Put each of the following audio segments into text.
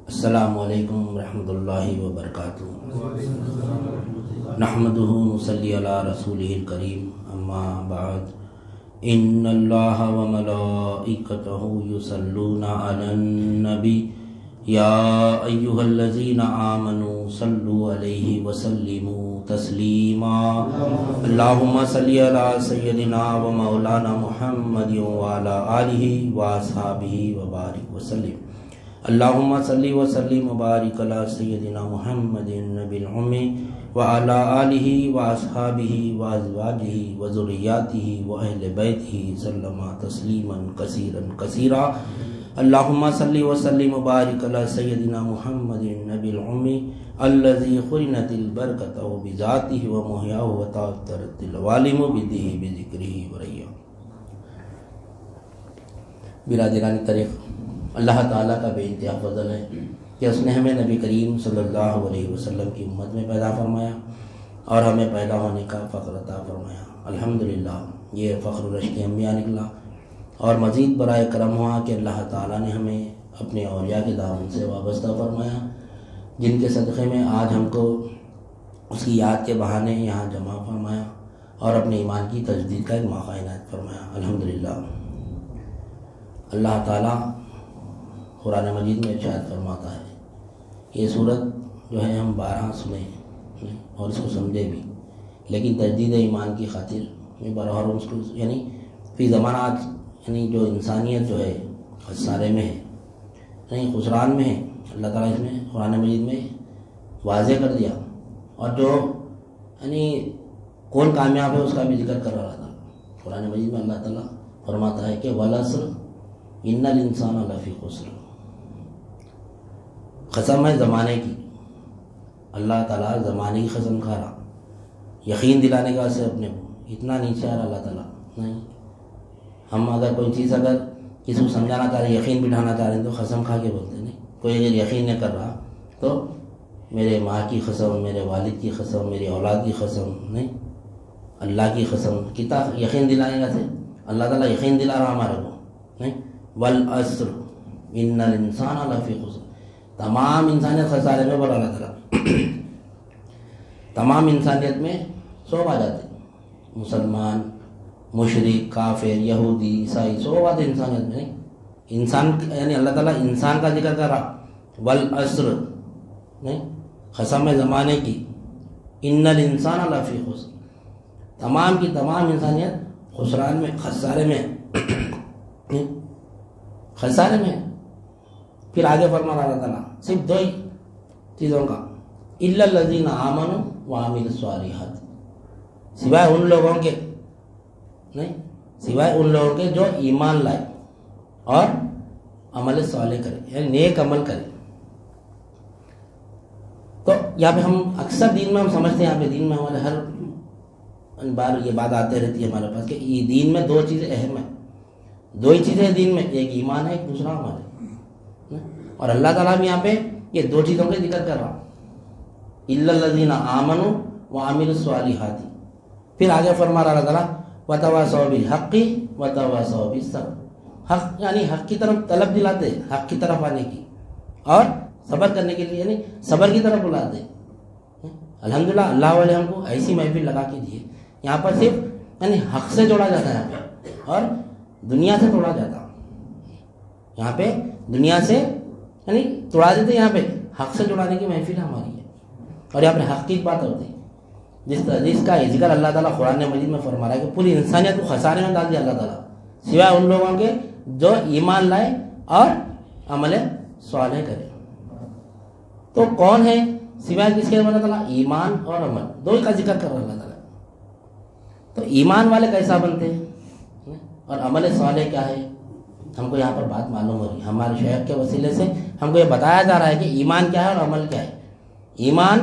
السلام علیکم ورحمۃ اللہ وبرکاتہ۔ نحمدہ ونصلی علی رسولہ الکریم، اما بعد، ان اللہ وملائکتہ یصلون علی النبی یا ایھا الذین آمنوا صلوا علیہ وسلموا تسلیما۔ اللہم صلی علی سیدنا و مولانا محمد وعلی آلہ واصحابہ وبارک وسلم۔ اللہم صلی وسلم وبارک علی سیدنا محمد النبی الأمی وعلی آلہ واصحابہ وازواجہ وذریاتہ واہل بیتہ سلم تسلیما کثیرا کثیرا۔ اللہم صلی وسلم وبارک علی سیدنا محمد النبی الأمی الذی قرنت البرکۃ بذاتہ ومحیاہ وتعطرت العوالم بدہ بذکرہ وریا۔ برادران طریق، اللہ تعالیٰ کا بے انتہا فضل ہے کہ اس نے ہمیں نبی کریم صلی اللہ علیہ وسلم کی امت میں پیدا فرمایا اور ہمیں پیدا ہونے کا فخر عطا فرمایا۔ الحمدللہ، یہ فخر رشک انبیاء نکلا، اور مزید برائے کرم ہوا کہ اللہ تعالیٰ نے ہمیں اپنے اولیاء کے دامن سے وابستہ فرمایا، جن کے صدقے میں آج ہم کو اس کی یاد کے بہانے یہاں جمع فرمایا اور اپنے ایمان کی تجدید کا ایک موقع عنایت فرمایا۔ الحمدللہ، اللہ تعالیٰ قرآن مجید میں ارشاد فرماتا ہے، یہ صورت جو ہے ہم 12 سنیں اور اس کو سمجھے بھی، لیکن تجدید ایمان کی خاطر بہرحال اس کو یعنی فی زمانات یعنی جو انسانیت جو ہے خسارے میں ہے، یعنی خسران میں ہے، اللہ تعالیٰ اس میں قرآن مجید میں واضح کر دیا، اور جو یعنی کون کامیاب ہے اس کا بھی ذکر کر رہا تھا۔ قرآن مجید میں اللہ تعالیٰ فرماتا ہے کہ والعصر ان الانسان لفی خسر، قسم ہے زمانے کی، اللہ تعالیٰ زمانے کی قسم کھا رہا، یقین دلانے کا سے اپنے کو اتنا نیچے آ رہا اللہ تعالیٰ نہیں۔ ہم اگر کوئی چیز اگر کسی کو سمجھانا چاہ رہے ہیں، یقین بٹھانا چاہ رہے ہیں تو قسم کھا کے بولتے ہیں، نہیں کوئی اگر یقین نہیں کر رہا تو میرے ماں کی قسم، میرے والد کی قسم، میری اولاد کی قسم، نہیں اللہ کی قسم، کتنا یقین دلانے کا سے اللہ تعالیٰ یقین دلا رہا ہمارے کو، نہیں والعصر ان الانسان لفی خسر، تمام انسانیت خسارے میں بولا اللہ تعالیٰ، تمام انسانیت میں سب آ جاتے، مسلمان، مشرک، کافر، یہودی، عیسائی، سب آتے انسانیت میں، نہیں انسان یعنی اللہ تعالیٰ انسان کا ذکر کر رہا، والعصر نہیں قسم زمانے کی، ان الانسان لفی خسر، تمام کی تمام انسانیت خسران میں، خسارے میں، خسارے میں۔ پھر آگے فرما رہا اللہ تعالیٰ صرف 2 چیزوں کا، الا الذین آمنوا وعملوا الصالحات، سوائے ان لوگوں کے، نہیں سوائے ان لوگوں کے جو ایمان لائے اور عمل صالح کرے، یعنی نیک عمل کرے۔ تو یہاں پہ ہم اکثر دین میں ہم سمجھتے ہیں، یہاں پہ دین میں ہمارے ہر بار یہ بات آتے رہتی ہے ہمارے پاس کہ یہ دین میں 2 چیزیں اہم ہیں، 2 ہی چیزیں دین میں، ایک ایمان ہے، ایک دوسرا عمل ہے، اور اللہ تعالیٰ بھی یہاں پہ یہ 2 چیزوں کا ذکر کر رہا، الا الذین آمنوا وعملوا الصالحات۔ پھر آگے فرما رہا اللہ تعالیٰ وتواصوا بالحق وتواصوا بالصبر، حق یعنی حق کی طرف طلب دلاتے، حق کی طرف آنے کی، اور صبر کرنے کے لیے یعنی صبر کی طرف بلاتے۔ الحمدللہ اللہ والے ہم کو ایسی محفل لگا کے دیے، یہاں پر صرف یعنی حق سے جوڑا جاتا ہے، یہاں پہ اور دنیا سے توڑا جاتا، یہاں پہ دنیا سے یعنی توڑا دیتے، یہاں پہ حق سے جڑانے کی محفل ہماری ہے، اور یہاں پہ حق کی بات ہوتی ہے، جس کا ذکر اللہ تعالیٰ قرآن مجید میں فرما رہا ہے کہ پوری انسانیت کو خسارے میں ڈال دیا اللہ تعالیٰ، سوائے ان لوگوں کے جو ایمان لائے اور عمل صالح کرے۔ تو کون ہے سوائے کس کے اللہ تعالیٰ؟ ایمان اور عمل، 2 کا ذکر کر رہا اللہ تعالیٰ۔ تو ایمان والے کیسا بنتے ہیں اور عمل صالح کیا ہے، ہم کو یہاں پر بات معلوم ہو رہی ہے، ہمارے شیخ کے وسیلے سے ہم کو یہ بتایا جا رہا ہے کہ ایمان کیا ہے اور عمل کیا ہے۔ ایمان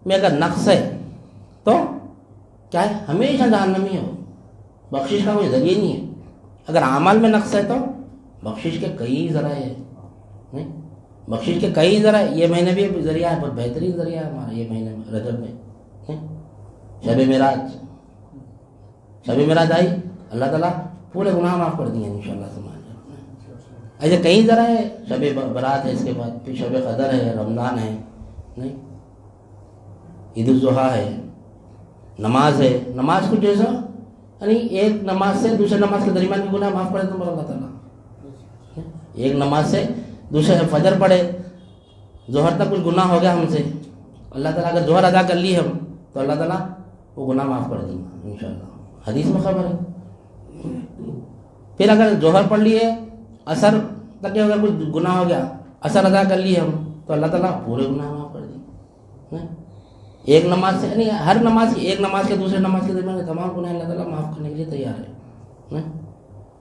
میں اگر نقص ہے تو کیا ہے، ہمیشہ جہنمی ہو، بخشش کا کوئی ذریعہ نہیں ہے۔ اگر عمل میں نقص ہے تو بخشش کے کئی ذرائع ہیں، بخشش کے کئی ذرائع، یہ مہینے بھی ذریعہ ہے، بہت بہترین ذریعہ ہے ہمارا یہ مہینے میں، رجب میں شب معراج آئی، اللہ تعالیٰ پورے گناہ معاف کر دیے انشاءاللہ۔ ایسے کئی ذرا ہے، شب برات ہے، اس کے بعد پھر شب قدر ہے، رمضان ہے، نہیں عید الاضحیٰ ہے، نماز ہے. نماز کو جیسا یعنی ایک نماز سے دوسرے نماز کے درمیان بھی گناہ معاف کرے تو اللہ تعالیٰ. ایک نماز سے دوسرے فجر پڑھے، ظہر تک کچھ گناہ ہو گیا ہم سے، اللہ تعالیٰ اگر ظہر ادا کر لی ہم تو اللہ تعالیٰ وہ گناہ معاف کر دیں گے انشاءاللہ، حدیث میں خبر ہے. پھر اگر ظہر پڑھ لیے عصر تک اگر کچھ گناہ ہو گیا، عصر ادا کر لیے ہم تو اللہ تعالیٰ پورے گناہ معاف کر دیں. ایک نماز سے یعنی ہر نماز کی ایک نماز کے دوسرے نماز کے درمیان تمام گناہ اللہ تعالیٰ معاف کرنے کے لیے تیار ہے.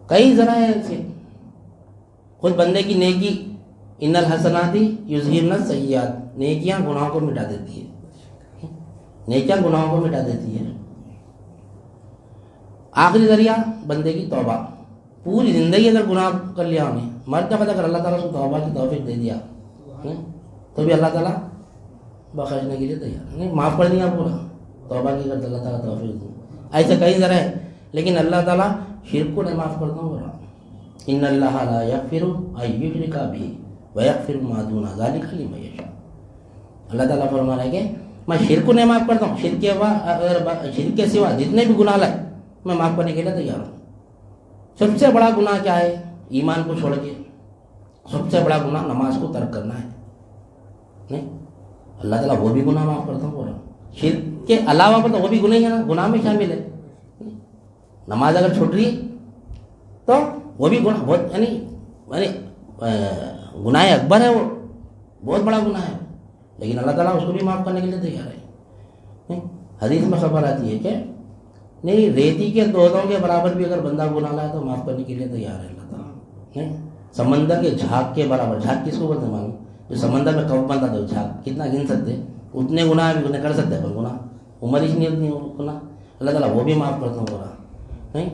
کئی ذرائع ایسے خود بندے کی نیکی، ان الحسنات یذہبن السیئات، نیکیاں گناہوں کو مٹا دیتی ہے، نیکیاں گناہوں کو مٹا دیتی ہے. آخری ذریعہ بندے کی توبہ. پوری زندگی اگر گناہ کر لیا انہیں، مرتے وقت اگر اللہ تعالیٰ کو توبہ کی توفیق دے دیا تو بھی اللہ تعالیٰ بخشنے کے لیے تیار نہیں، معاف کر دیا پورا توبہ کی اگر اللہ تعالیٰ توفیق دے. ایسے کئی ذرا ہے، لیکن اللہ تعالیٰ شرک کو نہیں معاف کرتا ہوں بولا. ان اللہ لا یغفر ان یشرک بہ ویغفر ما دون ذلک لمن یشاء. اللہ تعالیٰ فرما رہا ہے کہ میں شرک کو نہیں معاف کرتا ہوں، شرک کے سوا جتنے بھی گناہ لائے میں معاف کرنے کے لیے تیار ہوں. سب سے بڑا گناہ کیا ہے؟ ایمان کو چھوڑ کے سب سے بڑا گناہ نماز کو ترک کرنا ہے. نہیں، اللہ تعالیٰ وہ بھی گناہ معاف کرتا ہوں بول رہا ہوں. شرک کے علاوہ پر تو وہ بھی گناہ ہی ہے نا، گناہ میں شامل ہے. نماز اگر چھوٹ رہی تو وہ بھی گناہ بہت یعنی گناہ اکبر ہے، وہ بہت بڑا گناہ ہے، لیکن اللہ تعالیٰ اس کو بھی معاف کرنے کے لیے تیار ہے. حدیث میں خبر آتی ہے کہ نہیں، ریتی کے دودوں کے برابر بھی اگر بندہ گناہ لائے تو معاف کرنے کے لیے تیار ہے اللہ تعالیٰ. نہیں، سمندر کے جھاگ کے برابر، جھاگ کس کو بولتے ہیں معلوم؟ جو سمندر میں کب بنتا تھا جھاگ، کتنا گن سکتے؟ اتنے گناہ بھی گناہ کر سکتے ہیں، گناہ عمر ہی نہیں اتنی گناہ، اللہ تعالیٰ وہ بھی معاف کرتا ہوں گناہ. نہیں،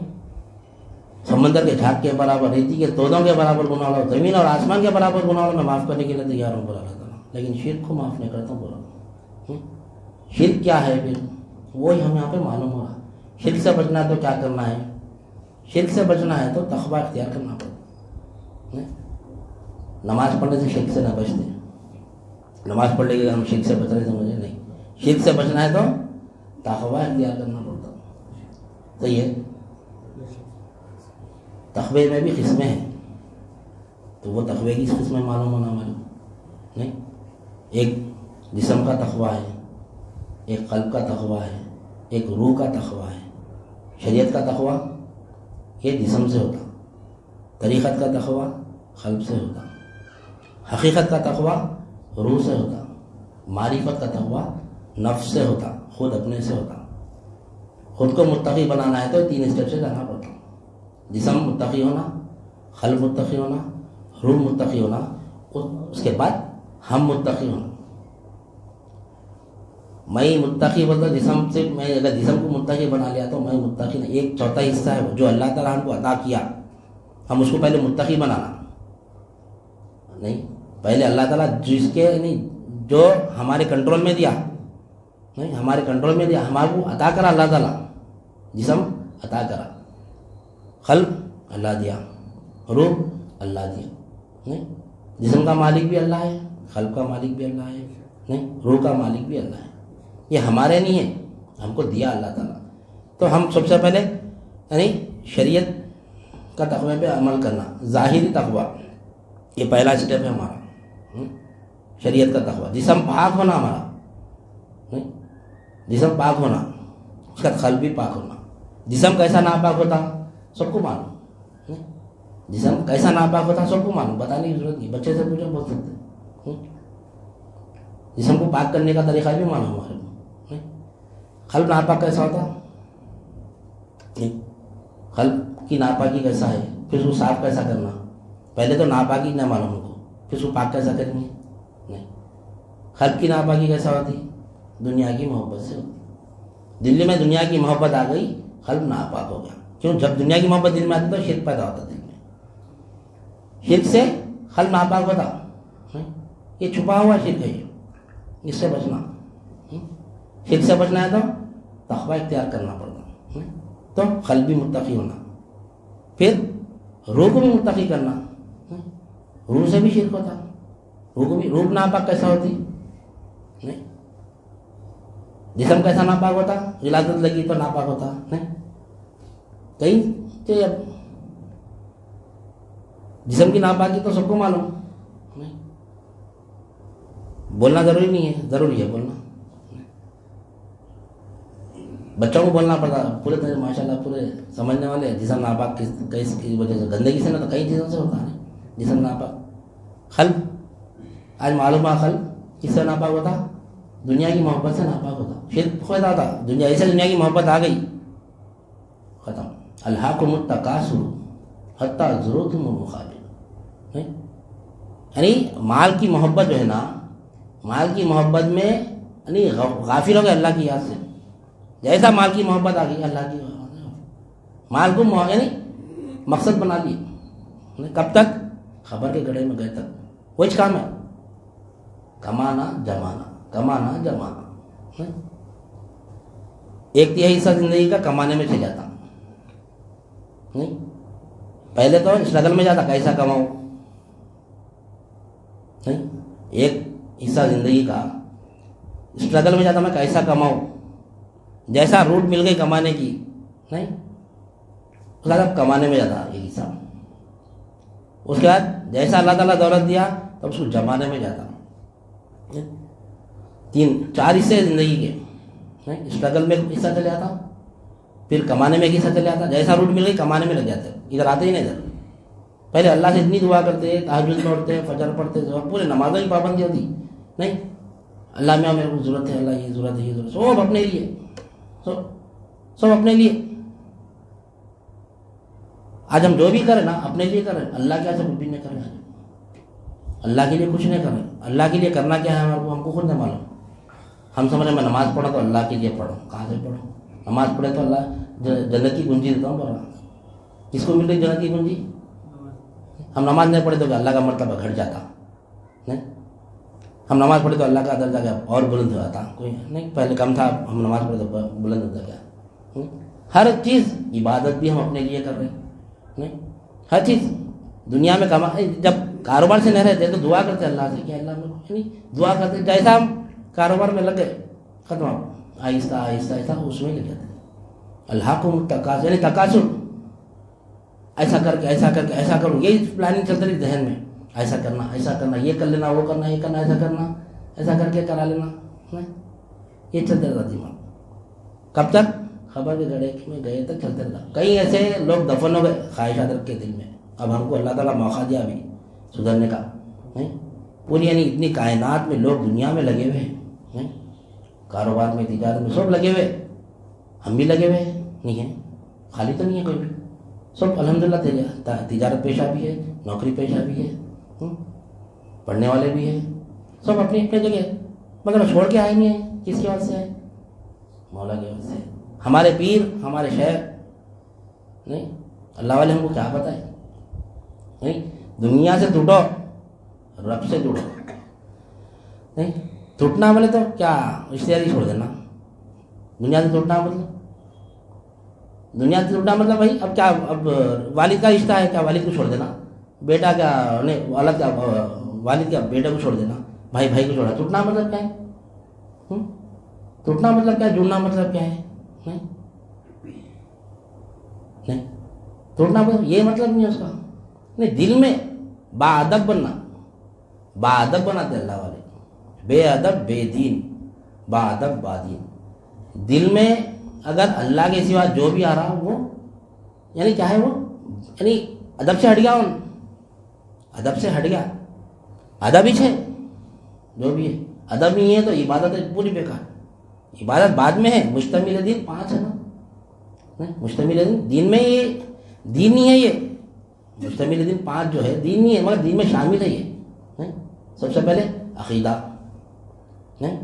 سمندر کے جھاگ کے برابر، ریتی کے تودوں کے برابر گناہ ہو، زمین اور آسمان کے برابر گناہ ہو، میں معاف کرنے کے لیے تیار ہوں بولا اللہ تعالیٰ. لیکن شرک کو معاف نہیں کرتا ہوں بولا. شرک کیا ہے پھر وہی ہم یہاں پہ معلوم ہو رہا. شرک سے بچنا ہے تو کیا کرنا ہے؟ شرک سے بچنا ہے تو تقویٰ اختیار کرنا پڑتا. نماز پڑھنے سے شرک سے نہ بچتے، نماز پڑھ لے کے ہم شرک سے بچ رہے سمجھے نہیں. شرک سے بچنا ہے تو تقویٰ اختیار کرنا پڑتا. تو یہ تقوی میں بھی قسمیں ہیں، تو وہ تقوی کی قسمیں معلوم ہونا معلوم نہیں. ایک جسم کا تقوی ہے، ایک قلب کا تقوی ہے، ایک روح کا تقوی ہے. شریعت کا تقوی یہ جسم سے ہوتا، طریقت کا تقوی قلب سے ہوتا، حقیقت کا تقوی روح سے ہوتا، معرفت کا تقوی نفس سے ہوتا، خود اپنے سے ہوتا. خود کو متقی بنانا ہے تو 3 اسٹیپ سے جانا پڑتا. جسم متقی ہونا، قلب متقی ہونا، روح متقی ہونا، اس کے بعد ہم متقی ہونا. میں متقی بولتا جسم سے، میں اگر جسم کو متقی بنا لیا تو میں متقی نہیں. ایک چوتھا حصہ ہے جو اللہ تعالیٰ ہم کو عطا کیا، ہم اس کو پہلے متقی بنانا نہیں. پہلے اللہ تعالیٰ جس کے یعنی جو ہمارے کنٹرول میں دیا، نہیں ہمارے کنٹرول میں دیا، ہمارے کو عطا کرا اللہ تعالیٰ. جسم عطا کرا، قلب اللہ دیا، روح اللہ دیا. نہیں، جسم کا مالک بھی اللہ ہے، قلب کا مالک بھی اللہ ہے، نہیں روح کا مالک بھی اللہ ہے. یہ ہمارے نہیں ہے، ہم کو دیا اللہ تعالیٰ. تو ہم سب سے پہلے یعنی شریعت کا تقوی پہ عمل کرنا، ظاہری تقوی یہ پہلا اسٹیپ ہے ہمارا. شریعت کا تقوی، جسم پاک ہونا ہمارا، نہیں جسم پاک ہونا، اس کا قلب بھی پاک ہونا. جسم کیسا ناپاک ہوتا سب کو معلوم، جسم کیسا ناپاک ہوتا سب کو معلوم، بتانے کی ضرورت نہیں، بچے سے پوچھو بول سکتے. جسم کو پاک کرنے کا طریقہ بھی معلوم ہمارے کو. قلب ناپاک کیسا ہوتا؟ قلب کی ناپاکی کیسا ہے، پھر اس کو صاف کیسا کرنا. پہلے تو ناپاکی نہ معلوم ہو، پھر اس کو پاک کیسا کریں گے. نہیں، قلب کی ناپاکی کیسا ہوتی؟ دنیا کی محبت سے ہوتی. دل میں دنیا کی محبت آ گئی، قلب ناپاک ہو گیا. کیوں؟ جب دنیا کی محبت دل میں آتی تو شرک پیدا ہوتا دل میں. شرک سے قلب ناپاک ہوتا، یہ چھپا ہوا شرک ہے، اس سے بچنا. شرک سے بچنا ہے تو تقوی اختیار کرنا پڑتا. تو قلب بھی متقی ہونا، پھر روح کو بھی متقی کرنا. روح سے بھی شرک ہوتا. روح کو بھی روح ناپاک کیسا ہوتی؟ نہیں. جسم کیسا ناپاک ہوتا؟ غلاظت لگی تو ناپاک ہوتا نہیں. کئی جسم کی ناپاکی تو سب کو معلوم نہیں. بولنا ضروری نہیں ہے، ضروری ہے بولنا. بچوں کو بولنا پڑتا پورے طرح ماشاء اللہ پورے سمجھنے والے. جسم ناپاک کس کی وجہ سے؟ گندگی سے نہ تو کئی چیزوں سے ہوتا ہے. جسم ناپاک قلب آج معلوم ہے قلب کس سے ناپاک ہوتا؟ دنیا کی محبت سے ناپاک ہوتا. شرک ہوتا تھا دنیا ایسے دنیا کی محبت آ گئی ختم. الہاکم التکاثر حتی زرتم المقابر. یعنی مال کی محبت جو ہے نا، مال کی محبت میں یعنی غافل ہو گئے اللہ کی یاد سے. جیسا مال کی محبت آ گئی اللہ کی مال کو یعنی مقصد بنا لیے. کب تک؟ خبر کے گڑھے میں گئے تک. وہی کام ہے کمانا جمانا، کمانا جمانا. ایک تہائی حصہ زندگی کا کمانے میں چل جاتا نہیں. پہلے تو اسٹرگل میں جاتا کیسا کماؤں نہیں. ایک حصہ زندگی کا اسٹرگل میں جاتا میں کیسا کماؤں. جیسا روٹ مل گئی کمانے کی نہیں، اس کے بعد اب کمانے میں جاتا ایک حصہ. اس کے بعد جیسا اللہ تعالیٰ دولت دیا تب اس کو جمانے میں جاتا. 3-4 حصے زندگی کے. اسٹرگل میں حصہ چلے جاتا، پھر کمانے میں ایک حصہ چلے جاتا. جیسا روٹ مل گئی کمانے میں لگ جاتے. ادھر آتے ہی نہیں ادھر. پہلے اللہ سے اتنی دعا کرتے، تہجد پڑھتے، فجر پڑھتے، پورے نمازوں کی پابندی ہوتی نہیں. اللہ میں میرے کو ضرورت ہے، اللہ یہ ضرورت ہے، یہ ضرورت، سب اپنے لیے، سب اپنے لیے. آج ہم جو بھی کریں نا اپنے لیے کریں. اللہ کے ایسے کچھ بھی نہیں کریں. اللہ کے لیے کچھ نہیں کریں. اللہ کے لیے کرنا کیا ہے ہمارے کو ہم کو خود نہیں معلوم. ہم سمجھ رہے میں نماز پڑھا تو اللہ کے لیے پڑھوں. کہاں سے پڑھوں؟ نماز پڑھے تو اللہ جنت کی کنجی دیتا ہوں پڑھا. کس کو مل رہی جنت کی کنجی؟ ہم نماز نہیں پڑھے تو اللہ کا مرتبہ گھٹ جاتا نہیں. ہم نماز پڑھے تو اللہ کا درجہ کیا اور بلند ہو جاتا. کوئی نہیں، پہلے کم تھا، ہم نماز پڑھے تو بلند ہوتا کیا. ہر چیز عبادت بھی ہم اپنے لیے کر رہے نہیں. ہر چیز دنیا میں جب کاروبار سے نہیں رہتے تو دعا کرتے اللہ سے کہ اللہ میں نہیں. دعا کرتے جیسا ہم کاروبار میں لگ گئے ختم. آہستہ آہستہ آہستہ اس میں لگ جاتے. الہاکم التکاثر یعنی تکاثر. ایسا کر کے ایسا کر کے ایسا کروں، یہی پلاننگ چلتی رہی ذہن میں. ایسا کرنا، ایسا کرنا، یہ کر لینا، وہ کرنا، یہ کرنا، ایسا کرنا، ایسا کر کے کرا لینا نہیں. یہ چلتا رہتا دماغ. کب تک؟ خبر کے گڑھے میں گئے تک چلتے رہتا. کئی ایسے لوگ دفن ہو گئے خواہشات رکھ کے دل میں. اب ہم کو اللہ تعالیٰ موقع دیا ابھی سدھرنے کا نہیں. پوری یعنی اتنی کائنات میں لوگ دنیا میں لگے ہوئے نہیں، کاروبار میں، تجارت میں، سب لگے ہوئے. ہم بھی لگے ہوئے نہیں ہیں، خالی تو نہیں ہے کوئی بھی. سب الحمدللہ تجارت پیشہ بھی ہے، نوکری پیشہ بھی ہے، پڑھنے والے بھی ہیں، سب اپنی اپنی جگہ. مگر چھوڑ کے آئے نہیں ہیں. کس کی وجہ سے؟ مولا کی وجہ سے. ہمارے پیر، ہمارے شیخ نہیں، اللہ والے ہم کو کیا پتہ ہے نہیں. دنیا سے ٹوٹو، رب سے جڑو نہیں. ٹوٹنا بولے تو کیا رشتے داری چھوڑ دینا. دنیا سے ٹوٹنا مطلب، دنیا سے ٹوٹنا مطلب بھائی اب کیا، اب والد کا رشتہ ہے کیا والد کو چھوڑ دینا؟ بیٹا کیا نہیں والد کیا، والد کیا بیٹے کو چھوڑ دینا، بھائی بھائی کو چھوڑا. ٹوٹنا مطلب کیا ہے؟ ٹوٹنا مطلب کیا ہے؟ جڑنا مطلب کیا ہے؟ نہیں نہیں. ٹوٹنا مطلب یہ مطلب نہیں ہے اس کا نہیں. دل میں باادب بننا، باادب بناتے اللہ والے. بے ادب بے دین، باادب بادین. دل میں اگر اللہ کے سوا جو بھی آ رہا وہ یعنی کیا ہے، وہ یعنی ادب سے ہٹ گیا. ادب سے ہٹ گیا. ادب ہی ہے جو بھی ہے. ادب نہیں ہے تو عبادت پوری بیکار. عبادت بعد میں ہے. مشتمل دین 5 ہے نا. مشتمل دین میں یہ دین نہیں ہے. یہ مشتمل دین 5 جو ہے دین نہیں ہے، مگر دین میں شامل ہے یہ. سب سے پہلے عقیدہ نہیں.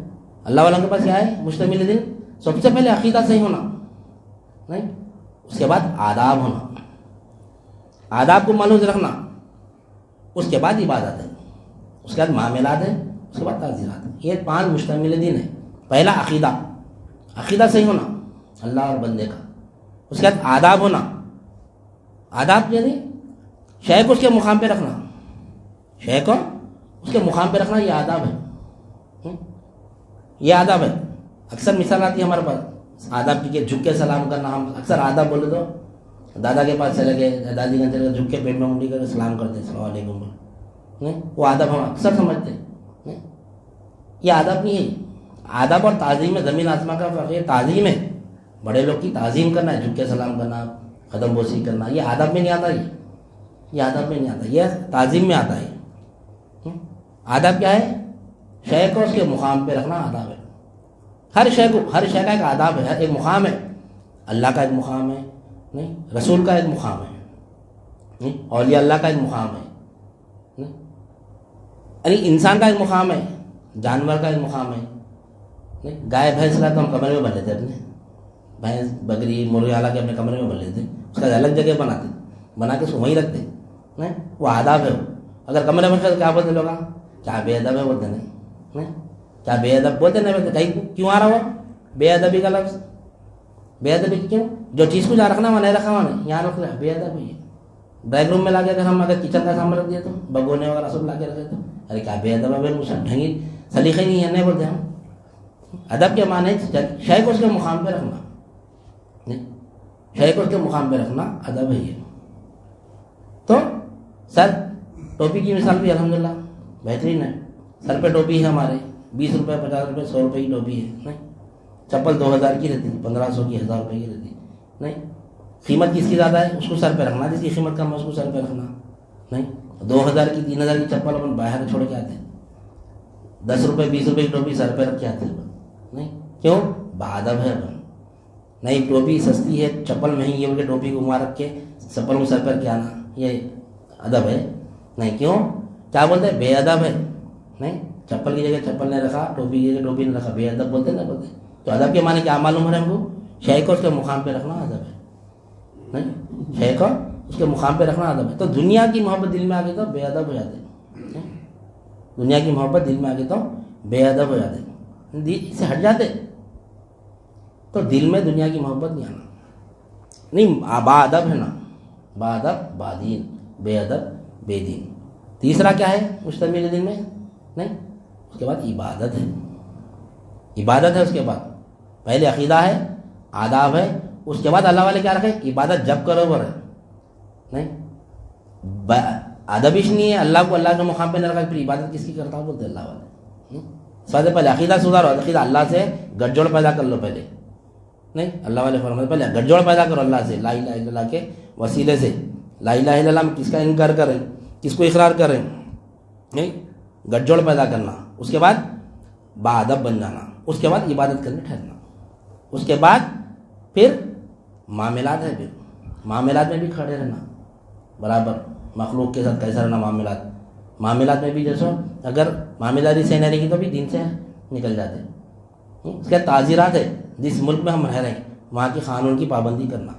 اللہ والوں کے پاس کیا ہے؟ مشتمل دین. سب سے پہلے عقیدہ صحیح ہونا نہیں. اس کے بعد آداب ہونا، آداب کو ملحوظ رکھنا. اس کے بعد عبادت ہے، اس کے بعد معاملات ہے، اس کے بعد تعزیرات ہے. یہ 5 مشتمل دین ہے. پہلا عقیدہ، عقیدہ صحیح ہونا اللہ اور بندے کا. اس کے بعد آداب ہونا. آداب یعنی شے کو اس کے مقام پہ رکھنا. شے کو اس کے مقام پہ رکھنا یہ آداب ہے، یہ آداب ہے۔ اکثر مثال آتی ہے ہمارے پاس آداب کی کہ جھک کے سلام کرنا، ہم اکثر آداب بولے تو دادا کے پاس چلے گئے، دادی کے چلے گئے، جھک کے پیٹ میں انگلی کر کے سلام کرتے السلام علیکم، نہیں وہ آداب ہم اکثر سمجھتے ہیں، یہ آداب نہیں ہے۔ آداب اور تعظیم میں زمین آسمان کا فرق ہے۔ تعظیم ہے بڑے لوگ کی تعظیم کرنا ہے، جھک کے سلام کرنا، قدم بوسی کرنا، یہ آداب میں نہیں آتا، یہ آداب میں نہیں آتا، یہ تعظیم میں آتا ہے۔ آداب کیا ہے؟ شے کو اس کے مقام پہ رکھنا آداب ہے۔ ہر شے کو، ہر شے کا ایک آداب ہے، ایک مقام ہے۔ اللہ کا ایک مقام ہے، نہیں رسول کا ایک مقام ہے، نہیں اولیاء اللہ کا ایک مقام ہے، نہیں یعنی انسان کا ایک مقام ہے، جانور کا ایک مقام ہے، نہیں گائے بھینس لا تو ہم کمرے میں بن لیتے اپنے، بھینس بکری مرغی حالانکہ کے اپنے کمرے میں بن لیتے، اس کا الگ جگہ بناتے، بنا کے اس کو وہیں رکھتے، نہیں وہ آداب ہے۔ وہ اگر کمرے میں کیا بولتے لوگ؟ کیا بے ادب ہے بولتے، نہیں کیا بے ادب بولتے، نہیں بولتے کہیں کیوں آ رہا ہوا بے ادبی کا لفظ؟ بے ادبی کیوں؟ جو چیز کو جہاں رکھنا وہاں نہیں رکھا، وہاں نہیں یہاں رکھ لیا، بے ادب ہے۔ ڈرائنگ روم میں لا کے اگر ہم اگر کچن کا سامان رکھ دیا تو بگونے وغیرہ سب لا کے رکھے تو ارے کیا بے ادب ہے، ڈھنگی سلیقے نہیں ہے، نہیں بولتے ہم۔ ادب کے معنی شے کو اس کے مقام پہ رکھنا، نہیں شے کو اس کے مقام پہ رکھنا ادب ہے یہ۔ تو سر ٹوپی کی مثال بھی الحمدللہ بہترین ہے، سر پہ ٹوپی ہے ہمارے 20 روپے 50 روپے 100 روپے کی ٹوپی ہے، نہیں چپل 2000 کی رہتی، 1500 کی 1000 روپے کی رہتی، نہیں قیمت کس کی زیادہ ہے اس کو سر پہ رکھنا، جس کی قیمت کم ہے اس کو سر پہ رکھنا، نہیں 2000 کی 3000 کی چپل اپن باہر چھوڑ کے آتے ہیں، 10 روپے 20 روپے کی ٹوپی سر پہ رکھ کے آتے ہیں، نہیں کیوں؟ بادب ہے اپن، نہیں ٹوپی سستی ہے چپل مہنگی ہے، ان کے ٹوپی کو وہاں رکھ کے چپل کو سر پہ رکھ کے آنا یہ ادب ہے، نہیں کیوں؟ کیا بولتے ہیں؟ بے ادب ہے، نہیں چپل کی جگہ چپل نہیں رکھا، ٹوپی کی جگہ ٹوپی نہیں رکھا، بے ادب بولتے نہیں بولتے؟ تو ادب کے معنی کیا معلوم ہے ہم کو؟ شے کو اس کے مقام پہ رکھنا ادب ہے، نہیں شے کو اس کے مقام پہ رکھنا ادب ہے۔ تو دنیا کی محبت دل میں آ گئی تو بے ادب ہو جاتے، دنیا کی محبت دل میں آ گئی تو بے ادب ہو جاتے، اس سے ہٹ جاتے، تو دل میں دنیا کی محبت نہیں آنا، نہیں با ادب ہے نا، با ادب با دین، بے ادب بے دین۔ تیسرا کیا ہے مشتمل دل میں؟ نہیں اس کے بعد عبادت ہے، عبادت ہے، اس کے بعد پہلے عقیدہ ہے، آداب ہے، اس کے بعد اللہ والے کیا رکھے؟ عبادت جب کرو بر ہے، نہیں ادبش نہیں ہے، اللہ کو اللہ کے مقام پہ نہ رکھا، پھر عبادت کس کی کرتا ہوں بولتے اللہ والے۔ سب سے پہلے عقیدہ سدھارو، عقیدہ اللہ سے گٹھ جوڑ پیدا کر لو پہلے، نہیں اللہ والے فرماتے پہلے گٹھ جوڑ پیدا کرو اللہ سے، لا الہ الا اللہ کے وسیلے سے، لا الہ الا اللہ میں کس کا انکار کریں، کس کو اقرار کریں، نہیں گٹھ جوڑ پیدا کرنا، اس کے بعد با ادب بن جانا، اس کے بعد عبادت کرنے ٹھہرنا، اس کے بعد پھر معاملات ہے، پھر معاملات میں بھی کھڑے رہنا برابر، مخلوق کے ساتھ کیسا رہنا، معاملات میں بھی جیسا اگر معاملات صحیح نہیں رہی تو بھی دین سے نکل جاتے۔ اس کے تعزیرات ہے، جس ملک میں ہم رہ رہے ہیں وہاں کی قانون کی پابندی کرنا،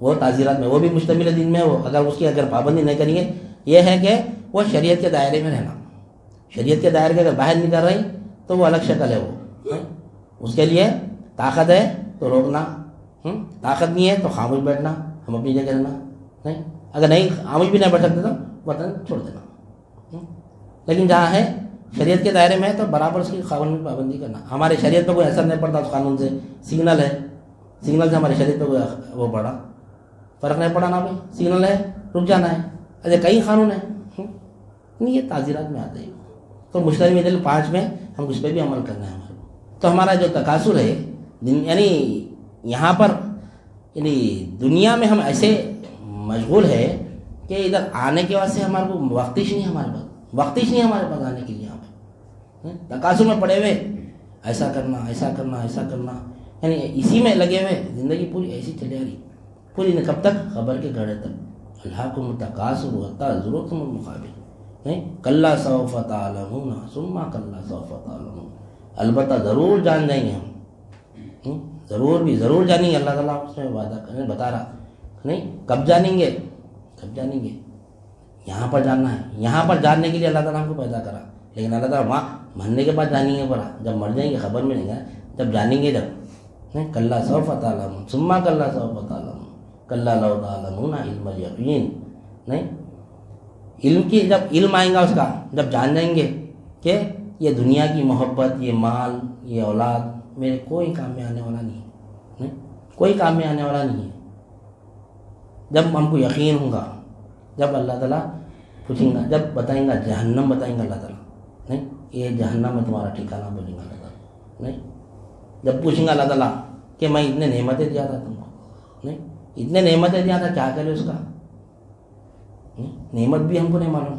وہ تعزیرات میں وہ بھی مشتمل دین میں، وہ اگر اس کی اگر پابندی نہیں کریں گے، یہ ہے کہ وہ شریعت کے دائرے میں رہنا، شریعت کے دائرے کے اگر باہر نہیں کر رہی تو وہ الگ شکل ہے، وہ اس کے لیے طاقت ہے تو روکنا، طاقت نہیں ہے تو خاموش بیٹھنا، ہم اپنی جگہ رہنا، نہیں اگر نہیں خاموش بھی نہیں بیٹھ سکتے تو وطن چھوڑ دینا، لیکن جہاں ہے شریعت کے دائرے میں ہے تو برابر اس کی قانون میں پابندی کرنا۔ ہمارے شریعت پہ کوئی اثر نہیں پڑتا اس قانون سے، سگنل ہے، سگنل سے ہماری شریعت پہ کوئی وہ پڑا فرق نہیں پڑا نا بھائی، سگنل ہے رک جانا ہے، ایسے کئی قانون ہیں، نہیں یہ تعزیرات میں آتے ہیں۔ تو مشترک دل 5 میں ہم اس پہ بھی عمل کرنا ہے ہمارے، تو ہمارا جو تقاصر ہے یعنی یہاں پر یعنی دنیا میں ہم ایسے مشغول ہے کہ ادھر آنے کے واسطے ہمارے کو وقتش نہیں، ہمارے پاس وقتش نہیں ہمارے پاس آنے کے لیے، یہاں پہ تقاصر میں پڑے ہوئے ایسا کرنا ایسا کرنا ایسا کرنا، یعنی اسی میں لگے ہوئے زندگی پوری ایسی چلے آ رہی، پوری کب تک؟ خبر کے گھڑے تک، الہاکم التکاثر حتی زرتم المقابر، کلا سوف تعلمون ثم کلا سوف تعلمون، البتہ ضرور جان جائیں گے ہم، ضرور جانیں گے، اللہ تعالیٰ اس میں وعدہ کرنے بتا رہا، نہیں کب جانیں گے؟ یہاں پر جاننا ہے، یہاں پر جاننے کے لیے اللہ تعالیٰ ہم کو پیدا کرا، لیکن اللہ تعالیٰ وہاں مرنے کے بعد جانیں گے، پڑا جب مر جائیں گے خبر ملے گا، جب جانیں گے جب، کلا سوف تعلمون ثم کلا سوف تعلمون کلا لو تعلمون علم الیقین، نہیں علم کی جب علم آئیں گا اس کا، جب جان جائیں گے کہ یہ دنیا کی محبت، یہ مال، یہ اولاد میرے کوئی کام میں آنے والا نہیں، کوئی کام میں آنے والا نہیں ہے. جب ہم کو یقین ہوگا، جب اللہ تعالیٰ پوچھیں گا، جب بتائیں گا جہنم، بتائیں گا اللہ تعالیٰ، نہیں یہ جہنم میں تمہارا ٹھکانہ، بولیں گا اللہ تعالیٰ. نہیں جب پوچھیں گا اللہ تعالیٰ کہ میں اتنے نعمتیں دیا تھا تم کو، نہیں اتنے نعمتیں دیا تھا، کیا کرے اس کا؟ نعمت بھی ہم کو نہیں معلوم،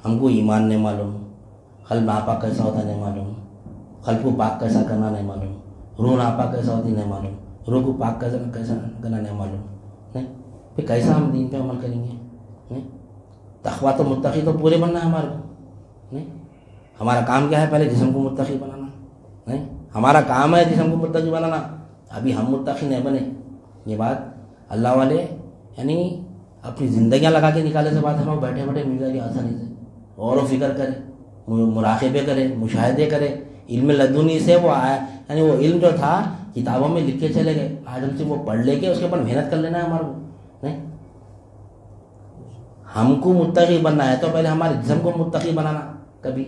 ہم کو ایمان نہیں معلوم، قلب ناپاک کیسا ہوتا نہیں معلوم، قلب کو پاک کیسا کرنا نہیں معلوم، روح ناپاک کیسا ہوتی نہیں معلوم، روح کو پاک کیسا کرنا نہیں معلوم. نہیں پھر کیسا ہم دین پہ عمل کریں گے؟ نہیں تقویٰ تو متقی تو پورے بننا ہے ہمارے کو. نہیں ہمارا کام کیا ہے؟ پہلے جسم کو متقی بنانا. نہیں ہمارا کام ہے جسم کو متقی بنانا، ابھی ہم متقی نہیں بنے. یہ بات اللہ والے یعنی اپنی زندگیاں لگا کے نکالے سے بات ہم بیٹھے بیٹھے مل جائے گی آسانی سے. غور و فکر کرے، مراقبے کرے، مشاہدے کرے. علم لدنی سے وہ آیا، یعنی وہ علم جو تھا کتابوں میں لکھ کے چلے گئے، آج ہم سے وہ پڑھ لے کے اس کے اوپر محنت کر لینا ہے ہمارے کو. نہیں ہم کو متقی بننا ہے تو پہلے ہمارے جسم کو متقی بنانا. کبھی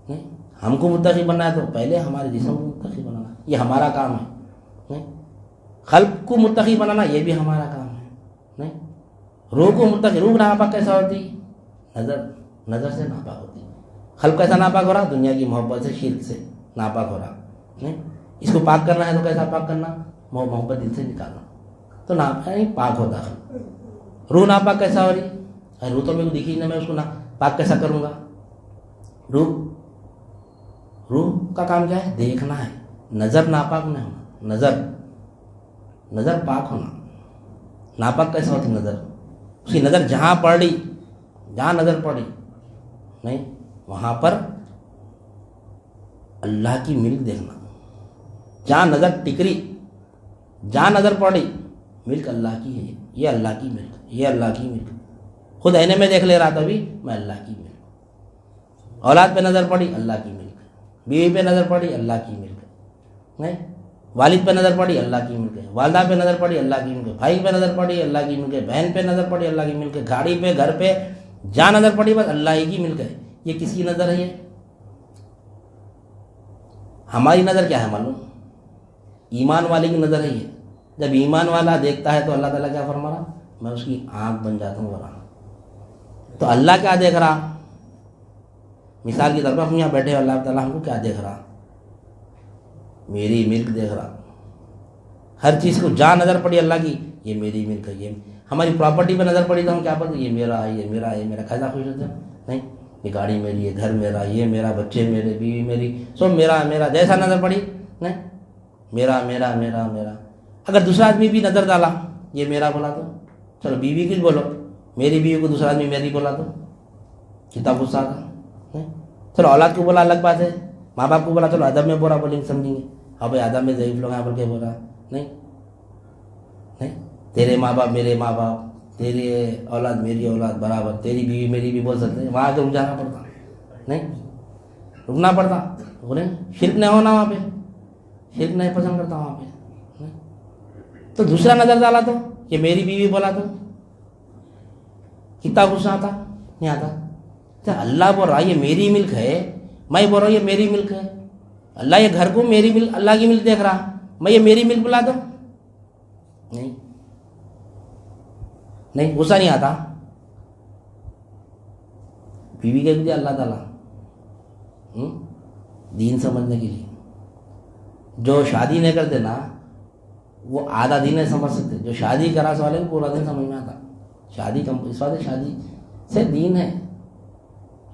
نہیں ہم کو متقی بننا ہے تو پہلے ہمارے جسم کو متقی بنانا، یہ ہمارا کام ہے. نہیں قلب کو متقی بنانا یہ بھی ہمارا کام ہے. نہیں روح کو متقی، روح ناپاک کیسا ہوتی؟ نظر سے ناپاک ہوتی. قلب کیسا ناپاک ہو رہا؟ دنیا کی محبت سے، شرک سے ناپاک ہو رہا. نہیں اس کو پاک کرنا ہے تو کیسا پاک کرنا؟ محبت دل سے نکالنا تو پاک ہوتا ہے. روح ناپاک کیسا ہو رہی؟ روح تو میرے کو دکھی نہیں، میں اس کو پاک کیسا کروں گا؟ روح کا کام کیا ہے؟ دیکھنا ہے. نظر ناپاک نہیں ہونا، نظر پاک ہونا. ناپاک کیسا ہوتی نظر؟ اس کی نظر جہاں پڑ رہی، جہاں نظر پڑی نہیں وہاں پر اللہ کی ملک دیکھنا. جہاں نظر ٹکری، جہاں نظر پڑی، ملک اللہ کی ہے، یہ اللہ کی ملک، یہ اللہ کی ملک. خود آئینے میں دیکھ لے رہا تھا ابھی میں اللہ کی ملک. اولاد پہ نظر پڑی، اللہ کی ملک. بیوی پہ نظر پڑی، اللہ کی ملک. نہیں والد پہ نظر پڑی، اللہ کی ملک ہے. والدہ پہ نظر پڑی، اللہ کی ملک ہے. بھائی پہ نظر پڑی، اللہ کی ملک ہے. بہن پہ نظر پڑی، اللہ کی ملک ہے. گاڑی پہ، گھر پہ جہاں نظر پڑی بس اللہ ہی کی ملک ہے. یہ کس کی نظر ہے؟ یہ ہماری نظر کیا ہے معلوم؟ ایمان والے کی نظر ہے یہ. جب ایمان والا دیکھتا ہے تو اللہ تعالیٰ کیا فرما رہا؟ میں اس کی آنکھ بن جاتا ہوں ورانا. تو اللہ کیا دیکھ رہا؟ مثال کی طور پر ہم یہاں بیٹھے ہیں، اللہ تعالیٰ ہم کو کیا دیکھ رہا؟ میری ملک دیکھ رہا. ہر چیز کو جہاں نظر پڑی اللہ کی، یہ میری ملک ہے. یہ ہماری پراپرٹی پہ نظر پڑی تو ہم کیا پڑھتے؟ یہ میرا ہے، یہ میرا ہے، یہ میرا. کیسا خوش ہوتا ہے؟ نہیں یہ گاڑی میری، یہ گھر میرا، یہ میرا، بچے میرے، بیوی میری، سب میرا میرا. جیسا نظر پڑی نہیں میرا میرا میرا میرا. اگر دوسرا آدمی بھی نظر ڈالا یہ میرا بولا تو چلو بیوی کی بولو، میری بیوی کو دوسرا آدمی میری بولا تو کتنا غصہ آتا. نہیں چلو اولاد کو بولا الگ بات ہے، ماں باپ کو بولا چلو ادب میں بولا بولیں گے سمجھیں گے. ہاں بھائی ادب میں ضعیف لوگ ہیں بول کے بولا. نہیں تیرے ماں باپ میرے ماں باپ، تیرے اولاد میری اولاد برابر، تیری بیوی میری بھی بول سکتے ہیں. وہاں تو رک جانا پڑتا، نہیں رکنا پڑتا. بولیں شرک نہیں ہونا وہاں پہ، شرک نہیں پسند کرتا وہاں پہ. تو دوسرا نظر ڈالا تو یہ میری بیوی بولا تو کتنا غصہ آتا؟ نہیں آتا. تو اللہ بول رہا یہ میری ملک ہے، میں بول رہا ہوں یہ میری ملک ہے. اللہ یہ گھر کو میری ملک، اللہ کی ملک دیکھ رہا، میں یہ میری ملک بلا دو. نہیں غصہ نہیں آتا. بیوی کے لیے اللہ تعالیٰ دین سمجھنے کے لیے، جو شادی نہیں کرتے نا وہ آدھا دین نہیں سمجھ سکتے. جو شادی کرا والے کو پورا دن سمجھ میں آتا. شادی اس واسطے شادی سے دین ہے،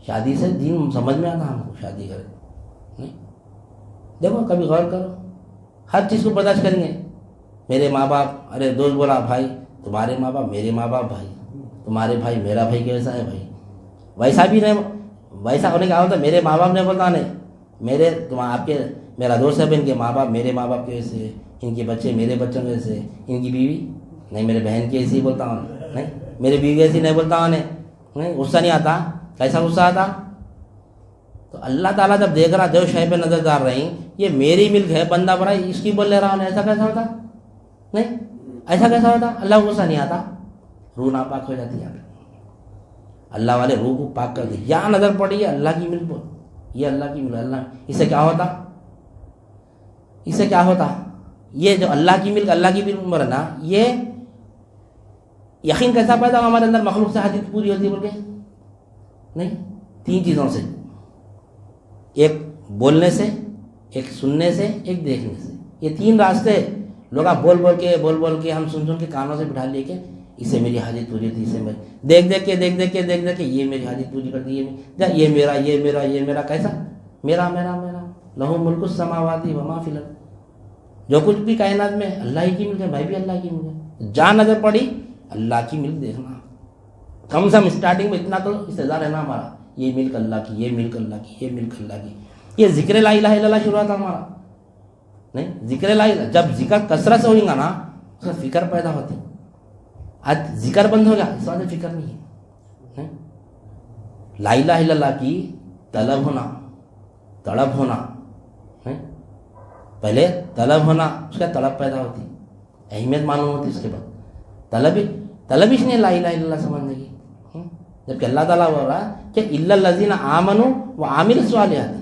شادی سے دین سمجھ میں آتا ہم کو. شادی کرے نہیں دیکھو کبھی غور کرو، ہر چیز کو برداشت کریں گے. میرے ماں باپ، ارے دوست بولا بھائی تمہارے ماں باپ میرے ماں باپ بھائی، تمہارے بھائی میرا بھائی کیسا ہے بھائی، ویسا بھی نہیں. ویسا ہونے کا ہوتا میرے ماں باپ نہیں بولتا نہیں میرے آپ کے میرا دوست ہے ان کے ماں باپ میرے ماں باپ کیسے، ان کے بچے میرے بچوں جیسے، ان کی بیوی نہیں میرے بہن کی ایسی بولتا ہوں، نہیں میرے بیوی ایسی نہیں بولتا ہوں. نہیں غصہ نہیں آتا. کیسا غصہ آتا؟ تو اللہ تعالیٰ جب دیکھ رہا جو شے پہ نظر ڈال رہی یہ میری ملک ہے، بندہ بڑا اس کی بول لے رہا ہوں، ایسا کیسا ہوتا؟ نہیں ایسا کیسا ہوتا؟ اللہ کو غصہ نہیں آتا. روح ناپاک ہو جاتی ہے. اللہ والے روح کو پاک کر دے. یہاں نظر پڑی ہے اللہ کی ملک پر, یہ اللہ کی ملک, اللہ اس سے کیا ہوتا, اس سے کیا ہوتا, یہ جو اللہ کی ملک پر نا, یہ یقین کیسا پیدا ہوا ہمارے اندر, مخلوق سے حاجت پوری ہوتی ہے بول کے نہیں, 3 چیزوں سے, ایک بولنے سے, ایک سننے سے, ایک دیکھنے سے. یہ 3 راستے لوگ آپ بول بول کے ہم سن کے کانوں سے بٹھا لے کے اس سے میری حاجت پوری ہوتی, اس سے میری دیکھ کے یہ میری حاجت پوری کرتی ہے, یہ میرا کیسا, میرا لہو ملک السماوات وما فی الارض, جو کچھ بھی کائنات میں اللہ ہی کی ملک ہے, میں بھی اللہ کی ملک ہے. جہاں نظر پڑی اللہ کی ملک دیکھنا, کم سے کم اسٹارٹنگ میں اتنا تو استعداد ہے نا ہمارا, یہ ملک اللہ کی, یہ ملک اللہ کی, یہ ملک اللہ کی. یہ ذکر لا الہ الا اللہ شروع تھا ہمارا نہیں, ذکر لا الہ, جب ذکر کثرت سے ہوئے گا نا اس کا فکر پیدا ہوتی. آج ذکر بند ہو گیا, اس وجہ سے فکر نہیں ہے. لا الہ الا اللہ کی طلب ہونا, پہلے طلب ہونا, اس کا طلب پیدا ہوتی, اہمیت معلوم ہوتی, اس کے بعد طلب اس نے لا الہ الا اللہ سمجھنے کی. جبکہ اللہ تعالیٰ بول رہا ہے کہ الا الذین آمنوا وعملوا الصالحات,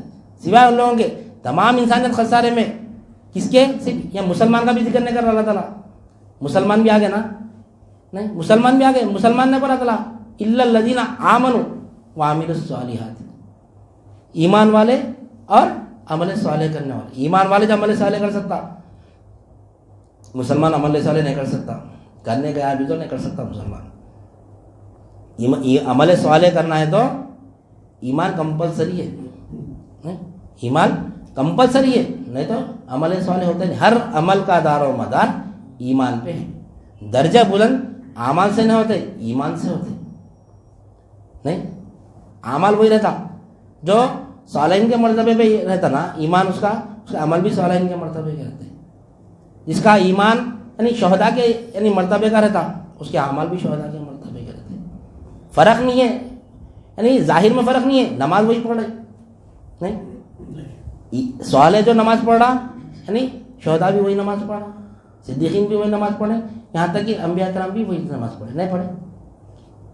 سوائے ان لوگوں کے تمام انسانیت خسارے میں, کس کے, صرف یہ مسلمان کا بھی ذکر نہیں کر رہا اللہ تعالیٰ, مسلمان بھی آگے نا, نہیں مسلمان بھی آگے, مسلمان نے پڑھا تعالیٰ الا الذین آمنوا وعملوا الصالحات, ایمان والے اور عمل صالح کرنے والے. ایمان والے جو عمل صالح کر سکتا, مسلمان عمل صالح نہیں کر سکتا, کرنے گیا بھی تو نہیں کر سکتا مسلمان. عمل صالح کرنا ہے تو ایمان کمپلسری ہے, ایمان کمپلسری ہے, نہیں تو عمل صالح ہوتا نہیں. ہر عمل کا دار و مدار ایمان پہ ہے. درجہ بلند اعمال سے نہیں ہوتے, ایمان سے ہوتے. نہیں اعمال وہی رہتا جو صالحین کے مرتبے پہ رہتا نا, ایمان اس کا عمل بھی صالحین کے مرتبے کے رہتے. جس کا ایمان یعنی شہداء کے یعنی مرتبے کا رہتا, اس کے اعمال بھی شہداء کے مرتبے کے رہتے. فرق نہیں ہے, یعنی ظاہر میں فرق نہیں ہے. نماز وہی پڑھ رہے نہیں, صالح جو نماز پڑھ رہا یعنی شہداء بھی وہی نماز پڑھ رہا, صدیقین بھی وہی نماز پڑھے, یہاں تک کہ انبیاء کرام بھی وہی نماز پڑھے, نہیں پڑھے.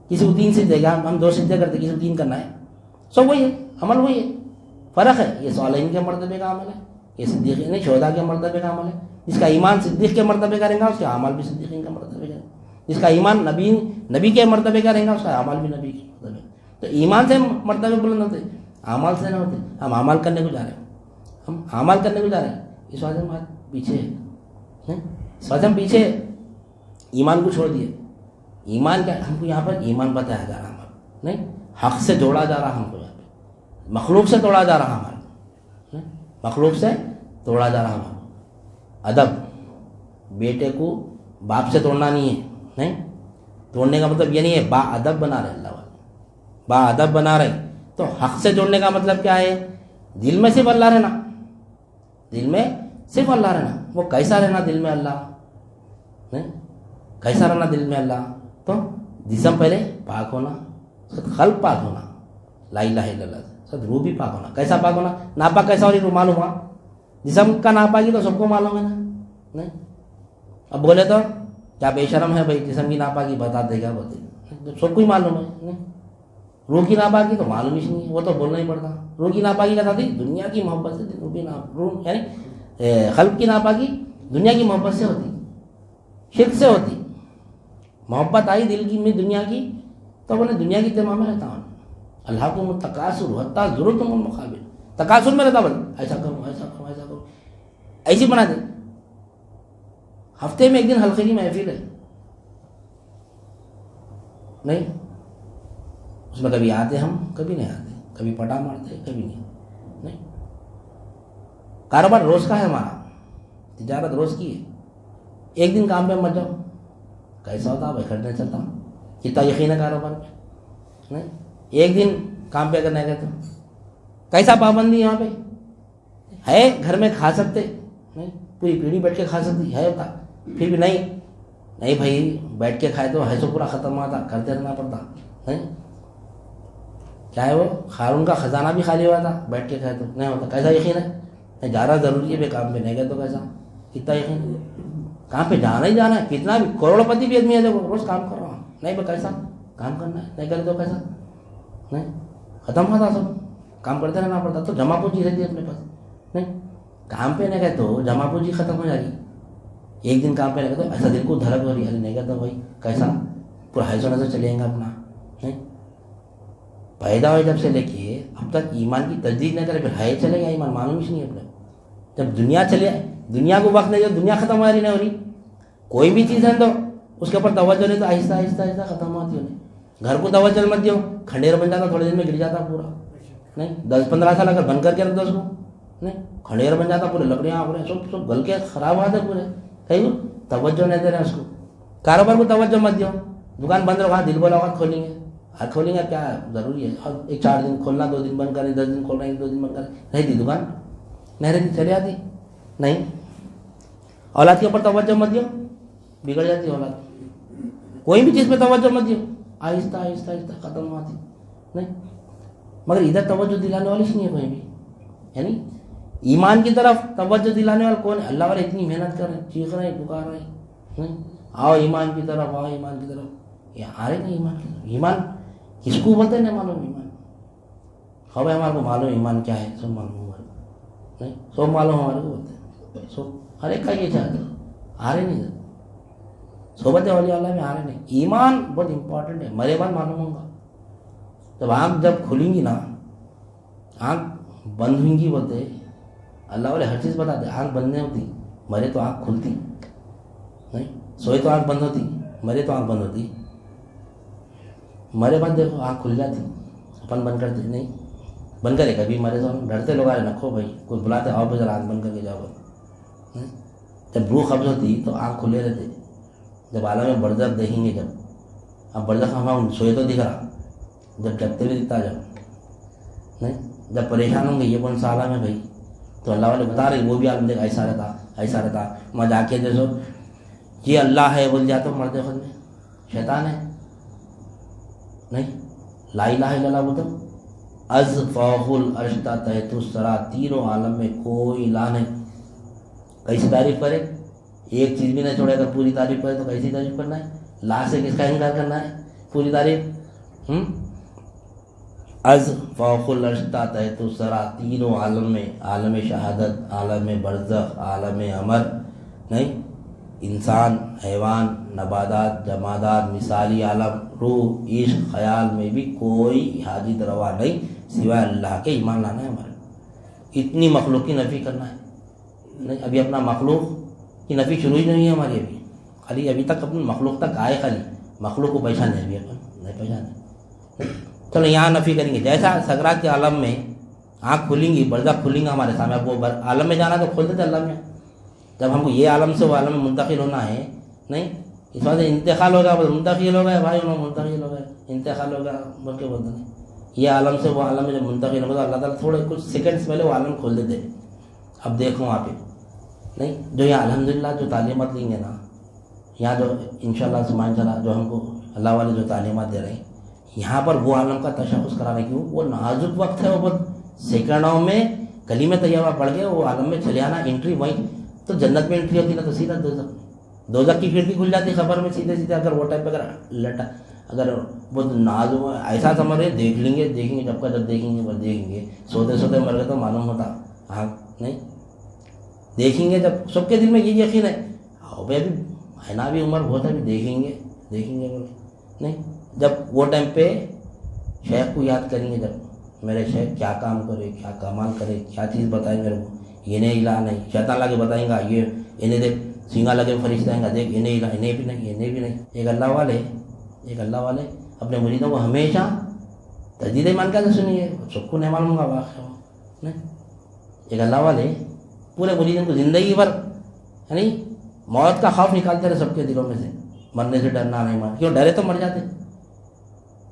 کسی کو 3 سجدے گا, ہم 2 سجدے کرتے, کسی کو 3 کرنا ہے, سب وہی ہے, عمل وہی ہے. فرق ہے, یہ صالحین کے مرتبے کا عمل ہے, یہ صدیقین نہیں شہداء کے مرتبے کا عمل ہے. جس کا ایمان صدیق کے مرتبے کا رہے گا, اس کے اعمال بھی صدیقین کے مرتبے کا. جس کا ایمان نبی کے مرتبے کا رہے گا, اس کا اعمال بھی نبی کے مرتبے. تو ایمان سے مرتبے بلند ہوتے, اعمال سے نہ ہوتے. ہم اعمال کرنے کو جا رہے ہیں, اس وجہ ہم پیچھے ہیں, اس وجہ ہم پیچھے ایمان کو چھوڑ دیے. ایمان کیا, ہم کو یہاں پر ایمان بتایا جا رہا, نہیں حق سے جوڑا جا رہا, ہم کو یہاں پہ مخلوق سے توڑا جا رہا, ہمارا مخلوق سے توڑا جا رہا. ادب, بیٹے کو باپ سے توڑنا نہیں ہے, نہیں توڑنے کا مطلب یہ نہیں ہے, با ادب بنا رہے اللہ والے, با ادب بنا رہے. تو حق سے جوڑنے کا مطلب کیا ہے, دل میں صرف اللہ رہنا, دل میں صرف اللہ رہنا. وہ کیسا رہنا دل میں اللہ, نہیں کیسا رہنا دل میں اللہ, تو جسم پہلے پاک ہونا, قلب پاک ہونا, لا الہ الا اللہ, روح بھی پاک ہونا. کیسا پاک ہونا, ناپاک کیسا ہو رہی, معلوم ہوا. جسم کا ناپاکی تو سب کو معلوم ہے نا, نہیں اب بولے تو کیا بے شرم ہے بھائی, جسم کی ناپاکی بتا دے گا, بولتے سب کو ہی معلوم ہے. نہیں روح کی ناپاکی تو معلوم ہی نہیں, وہ تو بولنا ہی پڑتا. روح کی ناپاکی کا تھا دنیا کی محبت سے, روح یعنی قلب کی ناپاکی دنیا کی محبت سے ہوتی, شرک سے ہوتی. محبت آئی دل کی میں دنیا کی, تو بولے دنیا کی تمام میں رہتا ہوں. اللہ کو تقاصر حتیٰ ضرورت مقابل, تقاصر میں رہتا, بول ایسا کروں ایسا کروں ایسا کروں, ایسی بنا دے. ہفتے میں 1 دن حلقے کی محفل ہے, نہیں اس میں کبھی آتے ہم, کبھی نہیں آتے, کبھی پٹا مارتے, کبھی نہیں. کاروبار روز کا ہے ہمارا, تجارت روز کی ہے. 1 دن کام پہ مت جاؤ, کیسا ہوتا بھائی, کھڑنے چلتا, کتنا یقین ہے کاروبار پہ, نہیں 1 دن کام پہ کرنے گئے تو کیسا پابندی یہاں پہ ہے. گھر میں کھا سکتے, نہیں پوری پیڑھی بیٹھ کے کھا سکتی ہے, ہوتا پھر بھی نہیں بھائی بیٹھ کے کھائے تو ایسا پورا ختم ہوا تھا, کرتے رہنا پڑتا. نہیں چاہے وہ خارون کا خزانہ بھی خالی ہوا تھا, بیٹھ کے کھائے تو نہیں ہوتا. کیسا یقین ہے, جا رہا ضروری ہے بھائی, کام پہ نہیں گئے تو کیسا, کتنا یقین, کام پہ جانا ہی جانا ہے. کتنا بھی کروڑ پتی بھی آدمی ہے, دیکھو روز کام کر رہا ہوں, نہیں بھائی کیسا کام کرنا ہے, نہیں کرے تو کیسا. نہیں ختم ہوتا سب کام کرتے رہنا پڑتا تو جمع پونجی رہتی ہے اپنے پاس نہیں کام پہ نہیں گئے تو جمع پونجی ختم ہو جا رہی ایک دن کام پہ نہیں گئے تو ایسا دل کو دھڑک ہو رہی ہے ارے نہیں گئے تو بھائی کیسا پورا حیض و نظر چلے گا اپنا نہیں پیدا ہوئے جب سے لے کے اب تک ایمان کی تجدید نہ کرے پھر ہے چلے گا ایمان معلوم ہی نہیں ہے اپنے جب دنیا چلے دنیا کو وقت نہیں جو دنیا ختم ہو رہی نہیں ہو رہی کوئی بھی چیز ہے تو اس کے اوپر توجہ نہیں تو آہستہ آہستہ آہستہ ختم ہوتی ہے گھر کو توجہ مت دیو کھنڈیر بن جاتا تھوڑے دن میں گر جاتا پورا نہیں 10-15 سال اگر بند کر کے رکھ دو اس کو نہیں کھنڈیر بن جاتا پورے لکڑیاں آکڑیاں سب گل کے خراب ہوتے پورے کہیں توجہ نہیں دے رہے اس کو کاروبار کو توجہ مت دیو دکان بند رکھا دل بولا وقت کھولیں گے کھولیں گے کیا ضروری ہے اور ایک 4 دن کھولنا 2 دن بند کریں 10 دن کھول رہے ہیں 2 دن بند کریں رہتی دکان نہیں رہتی چلے آتی نہیں اولاد کے اوپر توجہ مت دیو بگڑ جاتی اولاد کوئی بھی چیز پہ توجہ مت دیو آہستہ آہستہ آہستہ ختم ہوتی نہیں مگر ادھر توجہ دلانے والی نہیں ہے کوئی بھی یعنی ایمان کی طرف توجہ دلانے والا کون ہے اللہ والے اتنی محنت کر رہے ہیں چیخ رہے ہیں پکار رہے ہیں نہیں آؤ ایمان کی طرف آؤ ایمان کی طرف یہ آ رہے نہیں ایمان کی طرف ایمان کس کو بولتے نہیں معلوم ایمان خبر ہمارے کو معلوم ایمان کیا ہے سب معلوم ہمارے کو نہیں سب معلوم ہمارے کو بولتے ہیں سب ہر ایک کا یہ چاہتے آ رہے نہیں صحبت اولیاء اللہ میں آ رہے نہیں ایمان بہت امپورٹنٹ ہے مرے بعد معلوم ہوگا جب آنکھ جب کھلیں گی نا آنکھ بند ہوئیں گی بولتے اللہ والے ہر چیز بتاتے آنکھ بند نہیں ہوتی مرے تو آنکھ کھلتی نہیں سوئے تو آنکھ بند ہوتی مرے تو آنکھ بند ہوتی مرے بعد دیکھو آنکھ کھل جاتی اپن بند کرتے نہیں بند کرے کبھی مرے تو ڈرتے لوگ آ رہے نکھو بھائی کوئی بلاتے آؤ بھائی ذرا آنکھ بند کر کے جاؤ جب روح قبض ہوتی تو آنکھ کھلے رہتے جب عالم برزخ دیکھیں گے جب اب برزخ ہم سوئے تو دکھ رہا جب جگتے بھی دکھتا جب نہیں جب پریشان ہوں گے یہ کون سا عالم ہے بھائی تو اللہ والے بتا رہے وہ بھی عالم دیکھ ایسا رہتا میں جا کے دیکھو یہ اللہ ہے بول جاتا مرتے خود میں شیطان ہے نہیں لا الہ الا اللہ بولتا از فوق العرش تا تحت الثری تینوں عالم میں کوئی الہ نہیں کیسی تعریف کرے ایک چیز بھی نہیں چھوڑے اگر پوری تعریف کرے تو کیسی تعریف کرنا ہے لا سے کس کا انکار کرنا ہے پوری تعریف از فوق العرش تا تحت الثری تینوں عالم میں عالم شہادت عالم برزخ عالم امر نہیں انسان حیوان نباتات جمادات مثالی عالم روح عشق خیال میں بھی کوئی حاجت روا نہیں سوائے اللہ کے ایمان لانا ہے ہمارے اتنی مخلوق کی نفی کرنا ہے نہیں ابھی اپنا مخلوق کی نفی شروع ہی نہیں ہے ہماری ابھی خالی ابھی تک اپنے مخلوق تک آئے خالی مخلوق کو پہچانے ابھی اپن نہیں پہچانے چلو یہاں نفی کریں گے جیسا سکرات کے عالم میں آنکھ کھلیں گی برزخ کھلیں گا ہمارے سامنے اب وہ عالم میں جانا تو کھول دیتے اللہ میں جب ہم کو یہ عالم سے وہ عالم میں منتقل ہونا ہے نہیں اس بات سے انتقال ہوگا منتقل ہو گئے بھائی انہوں منتقل ہو گئے انتقال ہوگا بول کے بولتے نہیں یہ عالم سے وہ عالم میں جب منتقل ہوگا تو اللہ تعالیٰ تھوڑے کچھ سیکنڈس پہلے وہ عالم کھول دیتے اب دیکھو وہاں پہ نہیں جو یہاں الحمدللہ جو تعلیمات لیں گے نا یہاں جو انشاءاللہ سبحان اللہ جو ہم کو اللہ والے جو تعلیمات دے رہے ہیں یہاں پر وہ عالم کا تشخص کرانے کی وہ نازک وقت ہے وہ بہت سیکنڈوں میں کلمہ طیبہ پڑھ کے وہ عالم میں چلے آنا انٹری وہیں تو جنت میں انٹری ہوتی نا تو سیدھا دوزخ کی کھڑکی کھل جاتی خبر میں سیدھے سیدھے اگر وہ ٹائم پہ اگر وہ نازک ایسا سمجھ رہے دیکھیں گے جب کا جب دیکھیں گے سوتے سوتے مر گئے تو معلوم ہوتا ہاں نہیں دیکھیں گے جب سب کے دل میں یہ یقین ہے بھائی ابھی ہے نا بھی عمر بہت ہے ابھی دیکھیں گے نہیں جب وہ ٹائم پہ شیخ کو یاد کریں گے جب میرے شیخ کیا کام کرے کیا کمال کرے کیا چیز بتائیں میرے کو یہ نہیں ہلا نہیں شیطان لا کے بتائیں گا یہ انہیں دیکھ سینگا لگے فرشتہ آئیں گا دیکھ انہیں ہلا انہیں بھی نہیں ایک اللہ والے اپنے مریدوں کو ہمیشہ تجدید ایمان کا سنیے سب کو نہیں معلوم گا واقعہ نہیں ایک اللہ والے پورے مریدوں کو زندگی بھر یعنی موت کا خوف نکالتے رہے سب کے دلوں میں سے مرنے سے ڈرنا نہیں مار کیوں ڈرے تو مر جاتے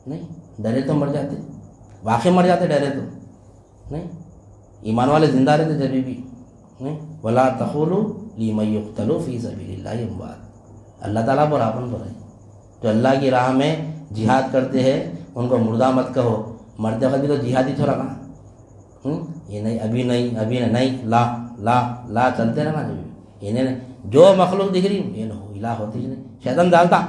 نہیں ڈرے تو مر جاتے واقعی مر جاتے ڈرے تو نہیں ایمان والے زندہ رہتے جبھی بھی نہیں ولا تقولوا لمن يقتل في سبيل الله اموات اللہ تعالیٰ پر آپن پر ہے جو اللہ کی راہ میں جہاد کرتے ہیں ان کو مردہ مت کہو مرتے وقت بھی تو جہاد ہی چھوڑا نا یہ نہیں ابھی نہیں لا چلتے رہنا جب یہ نہیں جو مخلوق دکھ رہی یہ نہ الہ ہوتی ہی نہیں شیطان ڈالتا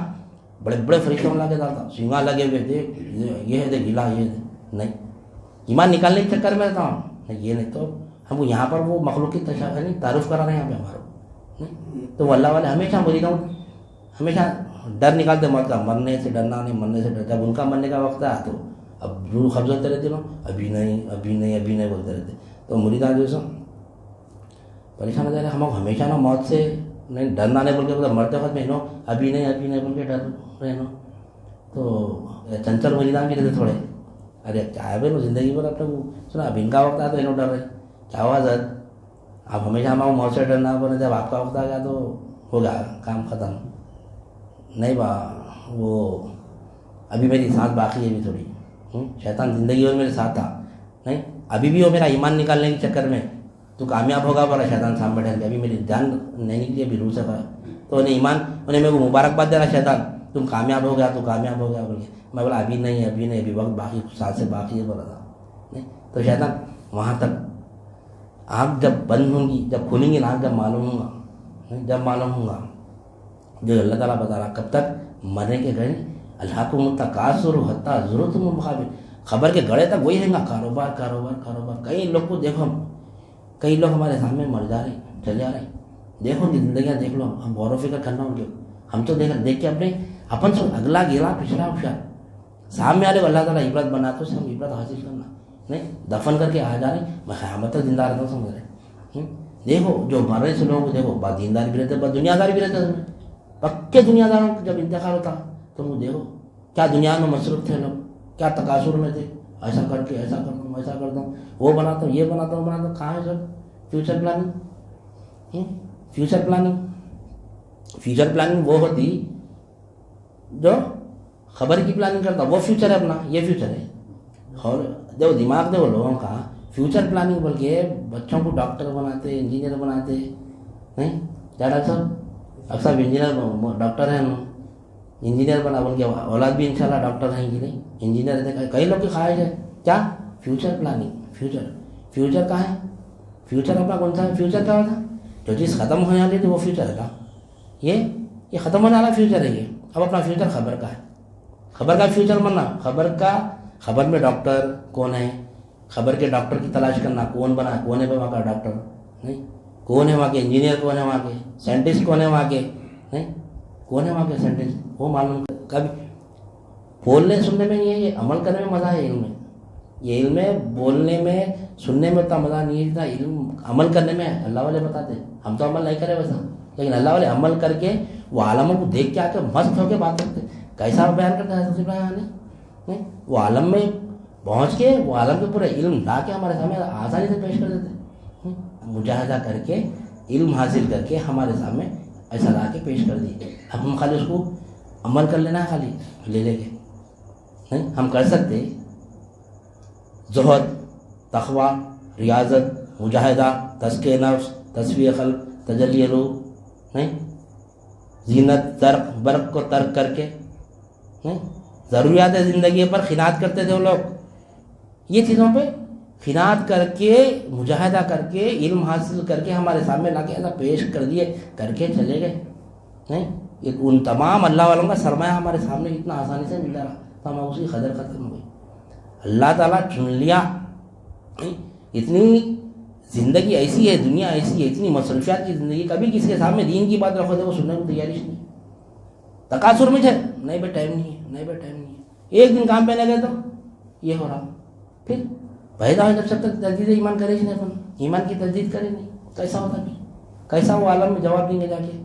بڑے بڑے فرشتوں لا کے ڈالتا سینگا لگے ہوئے دیکھ یہ ہے دیکھ الہ یہ نہیں ایمان نکالنے کے چکر میں رہتا ہوں نہیں، یہ نہیں تو ہم کو یہاں پر وہ مخلوق کی نہیں تعارف کرا رہے ہیں یہاں پہ ہمارا نہیں، تو وہ اللہ والے ہمیشہ مریدوں ہمیشہ ڈر نکالتے موت کا، مرنے سے ڈرنا نہیں، مرنے سے ڈر، جب ان کا مرنے کا وقت آیا تو اب روح قبض ہوتے رہتے نا، ابھی نہیں ابھی نہیں ابھی نہیں بولتے رہتے، تو مریدان جو سو پریشان ہو جا رہے ہم ہمیشہ نا موت سے نہیں ڈرنا نہیں بول کے مرتے وقت میں نو ابھی نہیں بول کے ڈر رہے نو، تو چنچل مریدان بھی رہتے تھوڑے، ارے کیا ہے بھائی زندگی بھر اپنے کو سنا اب ان کا وقت آیا تو انہوں ڈر رہے، کیا ہوا سر آپ ہمیشہ ہمارا موت سے ڈرنا بولے، جب آپ کا وقت آ گیا تو ہو گیا کام ختم، نہیں با وہ ابھی میری ساتھ باقی ہے ابھی تھوڑی، شیطان زندگی میں میرے ساتھ تھا نہیں، ابھی بھی وہ میرا ایمان نکالنے کے چکر میں تو کامیاب ہوگا بولا شیطان سامنے بیٹھا کے، ابھی میری جان نہیں نکلی ابھی روح سے پڑا، تو انہیں ایمان انہیں میرے کو مبارکباد دے رہا شیطان تم کامیاب ہو گیا تو کامیاب ہو گیا بول کے، میں بولا ابھی نہیں ابھی وقت باقی ساتھ سے باقی ہے بولا تھا نہیں، تو شیطان وہاں تک آنکھ جب بند ہوں گی، جب کھولیں گی آنکھ جب معلوم ہوگا، جب معلوم ہوگا جو اللہ تعالیٰ بتا رہا کب تک مرنے کے گھڑے اللہ کو متقاصر حتیٰ ضرورت مقابل، خبر کے گڑے تک وہی رہیں گا، کاروبار کاروبار کاروبار، کئی لوگ کو دیکھو کئی لوگ ہمارے سامنے مر جا رہے ہیں چل جا رہے ہیں، دیکھو زندگیاں دیکھ لو، ہم غور و فکر کرنا ان کے، ہم تو دیکھ کے اپنے اپن سے اگلا گرا پچھڑا ہوشیار سامنے والے کو اللہ تعالیٰ عبرت بناتے سے ہم عبرت حاصل کرنا نہیں، دفن کر کے آ جا رہے ہیں میں قیامت تک زندہ رہتا ہوں سمجھ رہے، دیکھو جو مر رہے سے لوگ دیکھو با دیندار بھی رہتے با دنیا دار بھی رہتے، پکے دنیا داروں جب انتقال ہوتا تو وہ دیکھو کیا دنیا میں مصروف تھے لوگ، کیا تقاصر میں تھے، ایسا کر کے ایسا کرتا ہوں ایسا کرتا ہوں وہ بناتا ہوں یہ بناتا ہوں بناتا ہوں، کہاں ہے سب فیوچر پلاننگ، فیوچر پلاننگ وہ ہوتی جو خبر کی پلاننگ کرتا وہ فیوچر ہے اپنا، یہ فیوچر ہے، اور دیکھو دماغ دیکھو لوگوں کا فیوچر پلاننگ بول کے بچوں کو ڈاکٹر بناتے انجینئر بناتے نہیں، کیا ڈاکٹر صاحب اکثر انجینئر ڈاکٹر ہیں انجینئر بنا بول کے اولاد بھی انشاءاللہ ڈاکٹر ہیں کہ نہیں انجینئر رہتے، کئی لوگ کی خواہش ہے کیا فیوچر پلاننگ، فیوچر کہاں ہے، فیوچر اپنا کون سا ہے، فیوچر کیا ہوتا ہے جو چیز ختم ہونے والی تھی وہ فیوچر ہے نا، یہ ختم ہونے والا فیوچر ہے، یہ اب اپنا فیوچر خبر کا ہے، خبر کا فیوچر بننا، خبر میں ڈاکٹر کون ہے، خبر کے ڈاکٹر کی تلاش کرنا کون بنا کون ہے وہاں کا ڈاکٹر نہیں، کون ہے وہاں کے انجینئر، کون ہے وہاں کے سائنٹسٹ، کون ہے وہاں کے نہیں، کون ہے وہاں کے سائنٹسٹ وہ معلوم، کبھی بولنے سننے میں نہیں ہے، یہ عمل کرنے میں مزہ ہے، علم میں یہ علم ہے، بولنے میں سننے میں اتنا مزہ نہیں ہے جتنا علم عمل کرنے میں ہے، اللہ والے بتاتے ہم تو عمل نہیں کرے ویسا، لیکن اللہ والے عمل کر کے وہ عالموں کو دیکھ کے آ کے مست ہو کے بات کرتے، کیسا بیان کرتا ہے سب نہیں، وہ عالم میں پہنچ کے وہ عالم کے پورے علم لا کے ہمارے سامنے آسانی سے پیش کر دیتے، مجاہدہ کر کے علم حاصل کر کے ہمارے سامنے ایسا لا کے پیش کر دیے، اب ہم خالی اس کو عمل کر لینا ہے، خالی لے کے نہیں ہم کر سکتے، زہد تقویٰ ریاضت مجاہدہ تزکیہ نفس تصفیہ قلب تجلی روح نہیں، زینت ترک برق کو ترک کر کے نہیں، ضروریات زندگی پر خناعت کرتے تھے وہ لوگ، یہ چیزوں پہ خناعت کر کے مجاہدہ کر کے علم حاصل کر کے ہمارے سامنے لا کے ایسا پیش کر دیے کر کے چلے گئے نہیں، ان تمام اللہ والوں کا سرمایہ ہمارے سامنے اتنا آسانی سے مل رہا تو ہم اسی قدر ختم ہو گئی، اللہ تعالیٰ چن لیا، اتنی زندگی ایسی ہے، دنیا ایسی ہے، اتنی مصروفیات کی زندگی، کبھی کسی کے سامنے دین کی بات رکھو تو وہ سننے کو تیاری نہیں، تقاصر میں نہیں بے ٹائم نہیں ہے، نہیں بے ٹائم نہیں ہے، ایک دن کام پہ لے گئے تو یہ ہو رہا، پھر پیدا جب سب تک تجدید ایمان کرے نہیں، اپن ایمان کی تجدید کرے نہیں، کیسا ہوتا پھر، کیسا وہ عالم میں جواب دیں گے جا کے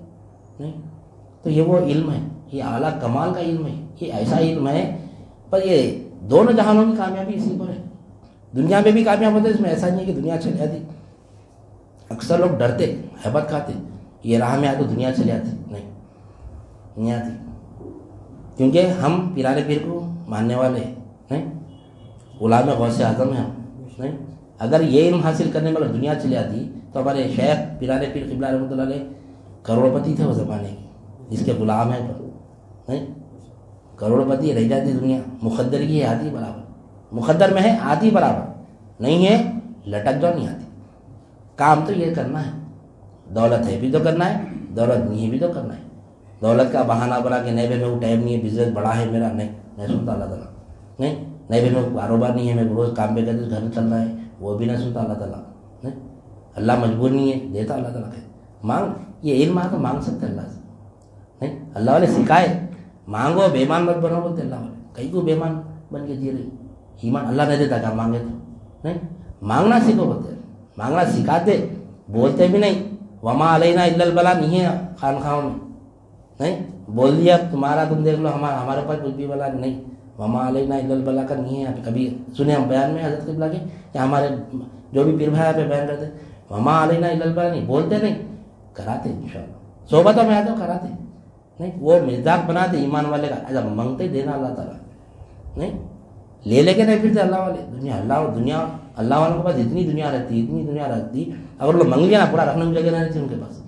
نہیں، تو یہ وہ علم ہے، یہ اعلیٰ کمال کا علم ہے، یہ ایسا علم ہے، پر یہ دونوں جہانوں کی کامیابی اسی پر ہے، دنیا میں بھی کامیاب ہوتے، اس میں ایسا نہیں ہے کہ دنیا چل جاتی، اکثر لوگ ڈرتے ہیبت کھاتے یہ راہ میں آ تو دنیا چلی آتی، نہیں آتی، کیونکہ ہم پیران پیر کو ماننے والے ہیں، غلام غوث اعظم ہیں ہم نہیں، اگر یہ علم حاصل کرنے میں اگر دنیا چلی آتی تو ہمارے شیخ پیران پیر قبلہ رحمۃ اللہ علیہ کروڑ پتی تھے وہ زمانے کے، جس کے غلام ہیں نہیں، کروڑ پتی رہ جاتی دنیا، مقدر کی ہے آدھی برابر، مقدر میں ہے آدھی برابر نہیں ہے، لٹک جاؤ نہیں آتی، کام تو یہ کرنا ہے، دولت ہے بھی تو کرنا ہے، دولت نہیں ہے بھی تو کرنا ہے، دولت کا بہانہ بنا کے نہیں بھائی میں وہ ٹائم نہیں ہے، بزنس بڑا ہے میرا، نہیں سنتا اللہ تعالیٰ نہیں، نہیں بھائی میرے کو کاروبار نہیں ہے، میں روز کام پہ کرتے گھر چل رہا ہے، وہ بھی نہ سنتا اللہ تعالیٰ. نہیں، اللہ مجبور نہیں ہے، دیتا اللہ تعالیٰ کہ مانگ. یہ علم آ تو مانگ سکتے اللہ سے. نہیں، اللہ والے سکھائے مانگو، بےمان مت بنو بولتے اللہ والے. کئی کو بےمان بن کے جی رہی، ایمان اللہ نہیں دیتا کیا مانگے تو. نہیں، مانگنا سیکھو بولتے، مانگنا سکھاتے، بولتے بھی نہیں. وما علینا الا البلاغ نہیں ہے خانخواہوں میں. نہیں، بول دیا تمہارا تم دیکھ لو، ہمارے پاس کچھ بھی بلا نہیں. وما علینا الا البلاغ کا نہیں ہے. کبھی سنے ہم بیان میں حضرت قبلہ کے کہ ہمارے جو بھی پیر بھائی پہ بیان کرتے وما علینا الا البلاغ، نہیں بولتے نہیں، کراتے انشاءاللہ. صحبتوں میں آتے ہو کراتے نہیں، وہ مزاج بناتے ایمان والے کا. ایسا منگتے دینا اللہ تعالیٰ. نہیں، لے کے نہیں پھرتے اللہ والے. دنیا اللہ والوں کے پاس اتنی دنیا رہتی، اگر لوگ منگ لیا نا پورا رکھنے کی جگہ نہیں رہتی ان کے پاس.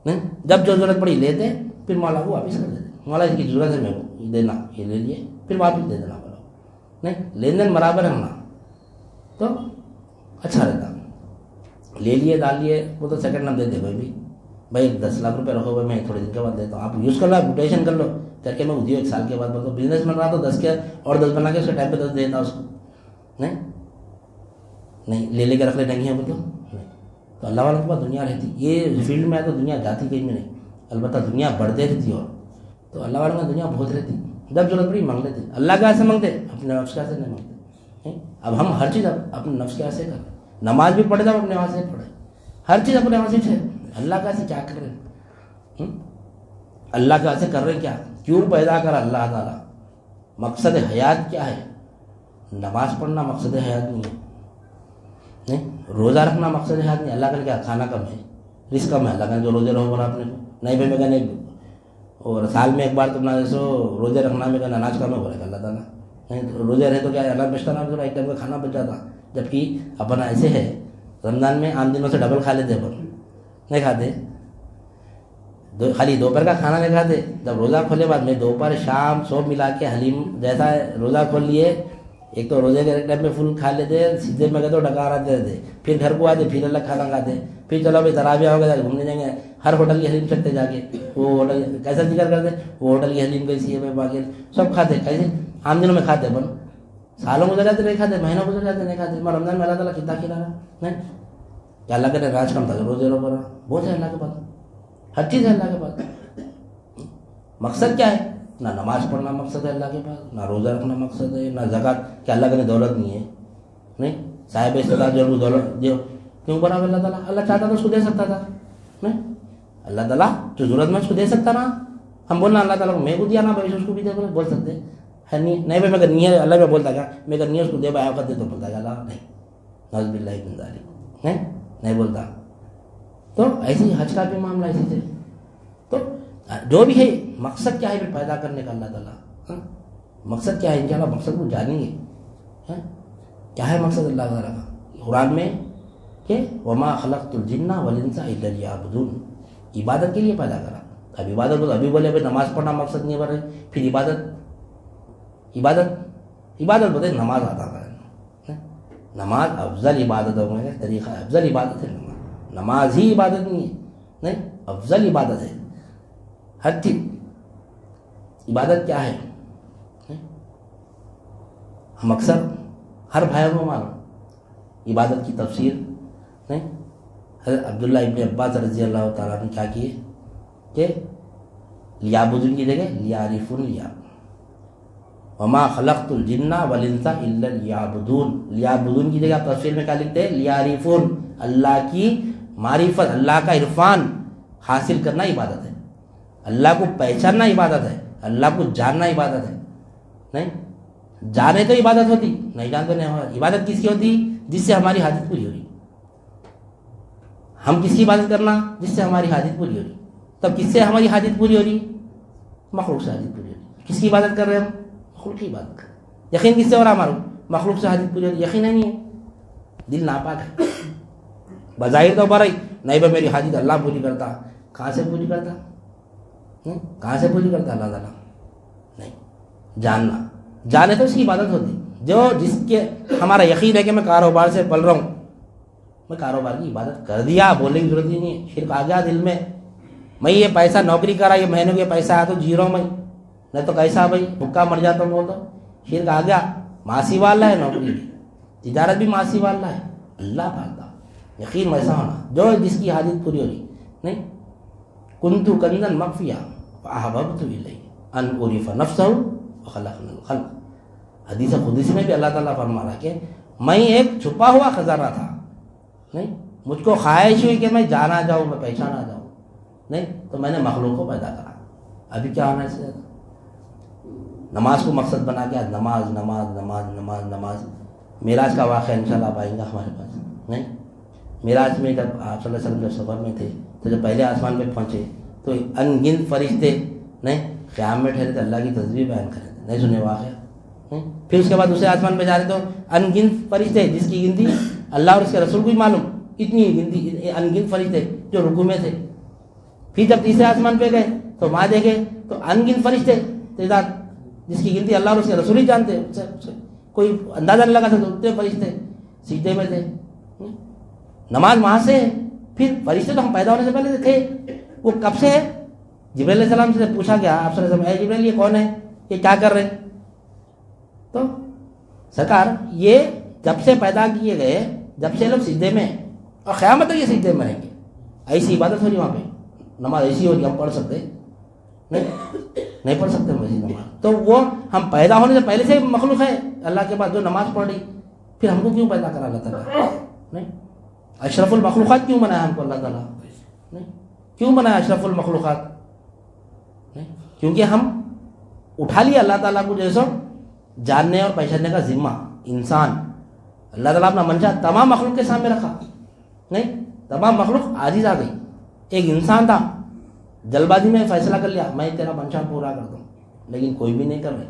نہیں، جب جو ضرورت پڑی لیتے، پھر مولا کو واپس کر دیتے. مولا اس کی ضرورت ہے میرے کو دینا، یہ لے لیے پھر واپس دے دینا مولا. نہیں، لین دین برابر رہنا تو اچھا رہتا. لے لیے ڈال لیے وہ تو سیکنڈ نام دیتے بھی بھائی 10 لاکھ روپے رکھو میں تھوڑے دن کے بعد دیتا ہوں، آپ یوز کر لو، روٹیشن کر لو کر کے میں ادھیو 1 سال کے بعد بولتا ہوں. بزنس بن رہا تو 10 کے اور 10 بنا کے اس کے ٹائم پہ 10 دیتا اس کو. نہیں لے کے رکھ لے نہیں ہے بولتا. نہیں، تو اللہ والوں کے پاس دنیا رہتی. یہ فیلڈ میں ہے تو دنیا جاتی کہیں میں نہیں، البتہ دنیا بڑھتے رہتی. اور تو اللہ والوں میں دنیا بہت رہتی. جب ضرورت پڑی مانگ لیتے. اللہ کا ایسے مانگتے، اپنے نفس کا ایسے نہیں مانگتے. اب ہم ہر چیز اپنے نفس کے ایسے کریں. نماز بھی پڑھے تو اپنے وہاں سے پڑھے، ہر چیز اپنے وہاں سے. اللہ کا ایسے کیا کر رہے ہیں؟ اللہ کا ایسے کر رہے کیا؟ کیوں پیدا کرا اللہ تعالیٰ؟ مقصد حیات کیا ہے؟ نماز پڑھنا مقصد حیات نہیں ہے. نہیں، روزہ رکھنا مقصد حیات نہیں. اللہ کا کیا؟ کھانا کم ہے، رزق کم ہے. اللہ کا جو روزے رہو بنا اپنے کو نہیں بھائی میں کہنے، اور سال میں ایک بار تم نہ جیسو روزے رکھنا میں کہنا اناج کم ہے بولے گا اللہ تعالیٰ. نہیں، روزے رہے تو کیا اللہ بچتا نا، ایک ٹائم کا کھانا بچ جاتا. جبکہ اپنا ایسے ہے رمضان میں عام دنوں سے ڈبل کھا لیتے، اپن نہیں کھاتے. خالی دوپہر کا کھانا نہیں کھاتے. جب روزہ کھولے بعد میں دوپہر شام سب ملا کے حلیم جیسا روزہ کھول لیے، ایک تو روزے کے ٹائم میں فل کھا لیتے، سیدھے میں کہتے ڈکار آتے رہتے، پھر گھر کو آتے پھر الگ کھانا کھاتے، پھر چلو بھائی تراویح ہو گیا گھومنے جائیں گے، ہر ہوٹل کی حلیم چکتے جا کے. وہ ہوٹل کیسا ذکر کرتے، وہ ہوٹل کی حلیم کیسی ہے باقی سب کھاتے. کیسے عام دنوں میں کھاتے، اپن سالوں گزر جاتے نہیں کھاتے، مہینوں گزر جاتے نہیں کھاتے. میں رمضان میں اللہ تعالیٰ کتنا کھلا رہا. نہیں کہ اللہ کے راج کم تھا روزے رو رہا بہت ہے اللہ کے پاس، ہر چیز ہے اللہ کے پاس. مقصد کیا ہے؟ نہ نماز پڑھنا مقصد ہے اللہ کے پاس، نہ روزہ رکھنا مقصد ہے، نہ زکوٰۃ کہ اللہ کے دولت نہیں ہے. نہیں، صاحب استطاعت جو دولت جو کیوں بنا اللہ تعالیٰ؟ اللہ چاہتا تو اس کو دے سکتا تھا. نہیں، اللہ تعالیٰ جو ضرورت میں اس کو دے سکتا نا. ہم بولنا اللہ تعالیٰ کو میں کو دیا نا بھائی اس کو بھی دے بول سکتے ہے. نہیں بھائی میں اگر نہیں ہے اللہ میں بولتا کیا میں اگر نہیں اس کو دے بھائی آفت دے تو بولتا کیا اللہ نہیں نعوذ باللہ من ذالک. نہیں بولتا. تو ایسی حج کا بھی معاملہ اسی سے. تو جو بھی ہے مقصد کیا ہے پھر پیدا کرنے کا اللہ تعالیٰ؟ مقصد کیا ہے؟ انشاءاللہ مقصد کو جانیں گے. کیا ہے مقصد اللہ تعالیٰ کا؟ قرآن میں کہ وما خلقت الجن والانس الا لیعبدون، عبادت کے لیے پیدا کرا. اب عبادت کو ابھی بولے نماز پڑھنا مقصد نہیں بن رہی، پھر عبادت بولتے نماز آتا ہے. نماز افضل عبادت ہے، طریقہ افضل عبادت ہے نماز. نماز ہی عبادت نہیں ہے، نہیں افضل عبادت ہے. ہر چیز عبادت کیا ہے؟ ہم اکثر ہر بھائی کو مانو عبادت کی تفسیر نہیں. حضرت عبداللہ ابن عباس رضی اللہ تعالیٰ نے کیا کیے کہ لیعبدون کی جگہ لیعرفون لیعبدون. وما خلقت الجن والانس الا لیعبدون. لیعبدون کی جگہ آپ تفسیر میں کیا لکھتے ہیں؟ لیعرفون. اللہ کی معرفت، اللہ کا عرفان حاصل کرنا عبادت ہے. اللہ کو پہچاننا عبادت ہے، اللہ کو جاننا عبادت ہے. نہیں جانے تو عبادت ہوتی، نہیں جانتے نہیں ہو. عبادت کس کی ہوتی؟ جس سے ہماری حاجت پوری ہو رہی. ہم کس کی عبادت کرنا؟ جس سے ہماری حاجت پوری ہو رہی. تب کس سے ہماری حاجت پوری ہو رہی؟ مخلوق سے حاجت پوری ہو رہی. کس کی عبادت کر رہے ہیں ہم؟ مخلوق کی عبادت کر رہے ہیں. یقین کس سے ہو رہا ہمارا؟ مخلوق سے حاجت پوری ہو رہی. یقین نہیں ہے، دل ناپاک ہے. بظاہر تو بڑا ہی نہیں بھائی میری حاجت اللہ پوری کرتا. کہاں سے پوری کرتا؟ کہاں سے پوری کرتا اللہ تعالیٰ؟ نہیں جاننا. جانے تو اس کی عبادت ہوتی جو جس کے ہمارا یقین ہے کہ میں کاروبار سے پل رہا ہوں، میں کاروبار کی عبادت کر دیا، بولنے کی ضرورت ہی نہیں ہے. شرک آ گیا دل میں یہ پیسہ نوکری کرا، یہ مہینوں کے پیسہ آیا تو جی رہا ہوں میں، نہیں تو کیسا بھائی بھوکا مر جاتا ہوں بول دو. شرک آ گیا. معاصی والا ہے نوکری بھی, تجارت بھی معاصی والا ہے, اللہ پالتا. یقین ویسا ہونا جو جس کی حاجت پوری ہو رہی. نہیں کنتو کنزا مخفیا فاحببت الیہ ان اعرف نفسہ وخلقنی الخلق. حدیث قدسی میں بھی اللہ تعالیٰ فرما رہا کہ میں ایک چھپا ہوا خزانہ تھا, نہیں مجھ کو خواہش ہوئی کہ میں جانا جاؤں, میں پہچانا جاؤں, نہیں تو میں نے مخلوق کو پیدا کرا. ابھی کیا ہونا ہے اس سے نماز کو مقصد بنا کے نماز نماز نماز نماز نماز. معراج کا واقعہ انشاءاللہ آپ آئیں گا ہمارے پاس. نہیں معراج میں جب آپ صلی اللہ علیہ وسلم جب سفر میں تھے تو جب پہلے آسمان پہ پہنچے تو ان گنت فرشتے نہیں قیام میں ٹھہرے تھے, اللہ کی تسبیح بیان کرے تھے. نہیں سنے واقعہ. پھر اس کے بعد دوسرے آسمان پہ جا رہے تو ان گنت فرشتے جس کی گنتی اللہ اور اس کے رسول کو ہی معلوم, اتنی گنتی ان گنت فرشتے جو رکوع میں تھے. پھر جب تیسرے آسمان پہ گئے تو وہاں دیکھے تو ان گنت فرشتے تعداد جس کی گنتی اللہ اور اس کے رسول ہی جانتے, کوئی اندازہ نہیں لگا سکتے اتنے فرشتے سجدے میں تھے. نماز وہاں سے ہے. پھر فرشتے تو ہم پیدا ہونے سے پہلے تھے, وہ کب سے ہے؟ جبریل علیہ السلام سے پوچھا گیا آپ صلی اللہ علیہ وسلم, اے جبریل یہ کون ہے, یہ کیا کر رہے ہیں؟ تو سرکار یہ جب سے پیدا کیے گئے جب سے لوگ سجدے میں اور قیامت تک یہ سجدے میں رہیں گے. ایسی عبادت ہو رہی وہاں پہ, نماز ایسی ہو رہی ہم پڑھ سکتے نہیں پڑھ سکتے مزید نماز. تو وہ ہم پیدا ہونے سے پہلے سے مخلوق ہے اللہ کے بعد جو نماز پڑھ رہی, پھر ہم کو کیوں پیدا کرا اللہ تعالیٰ؟ نہیں اشرف المخلوقات کیوں بنایا ہم کو اللہ تعالیٰ؟ نہیں کیوں بنایا اشرف المخلوقات؟ نہیں کیونکہ ہم اٹھا لیا اللہ تعالیٰ کو جیسا جاننے اور پہچاننے کا ذمہ. انسان اللہ تعالیٰ اپنا منشا تمام مخلوق کے سامنے رکھا. نہیں تمام مخلوق عاجز آ گئی. ایک انسان تھا جلد بازی میں فیصلہ کر لیا میں تیرا منشا پورا کر دوں, لیکن کوئی بھی نہیں کر رہے.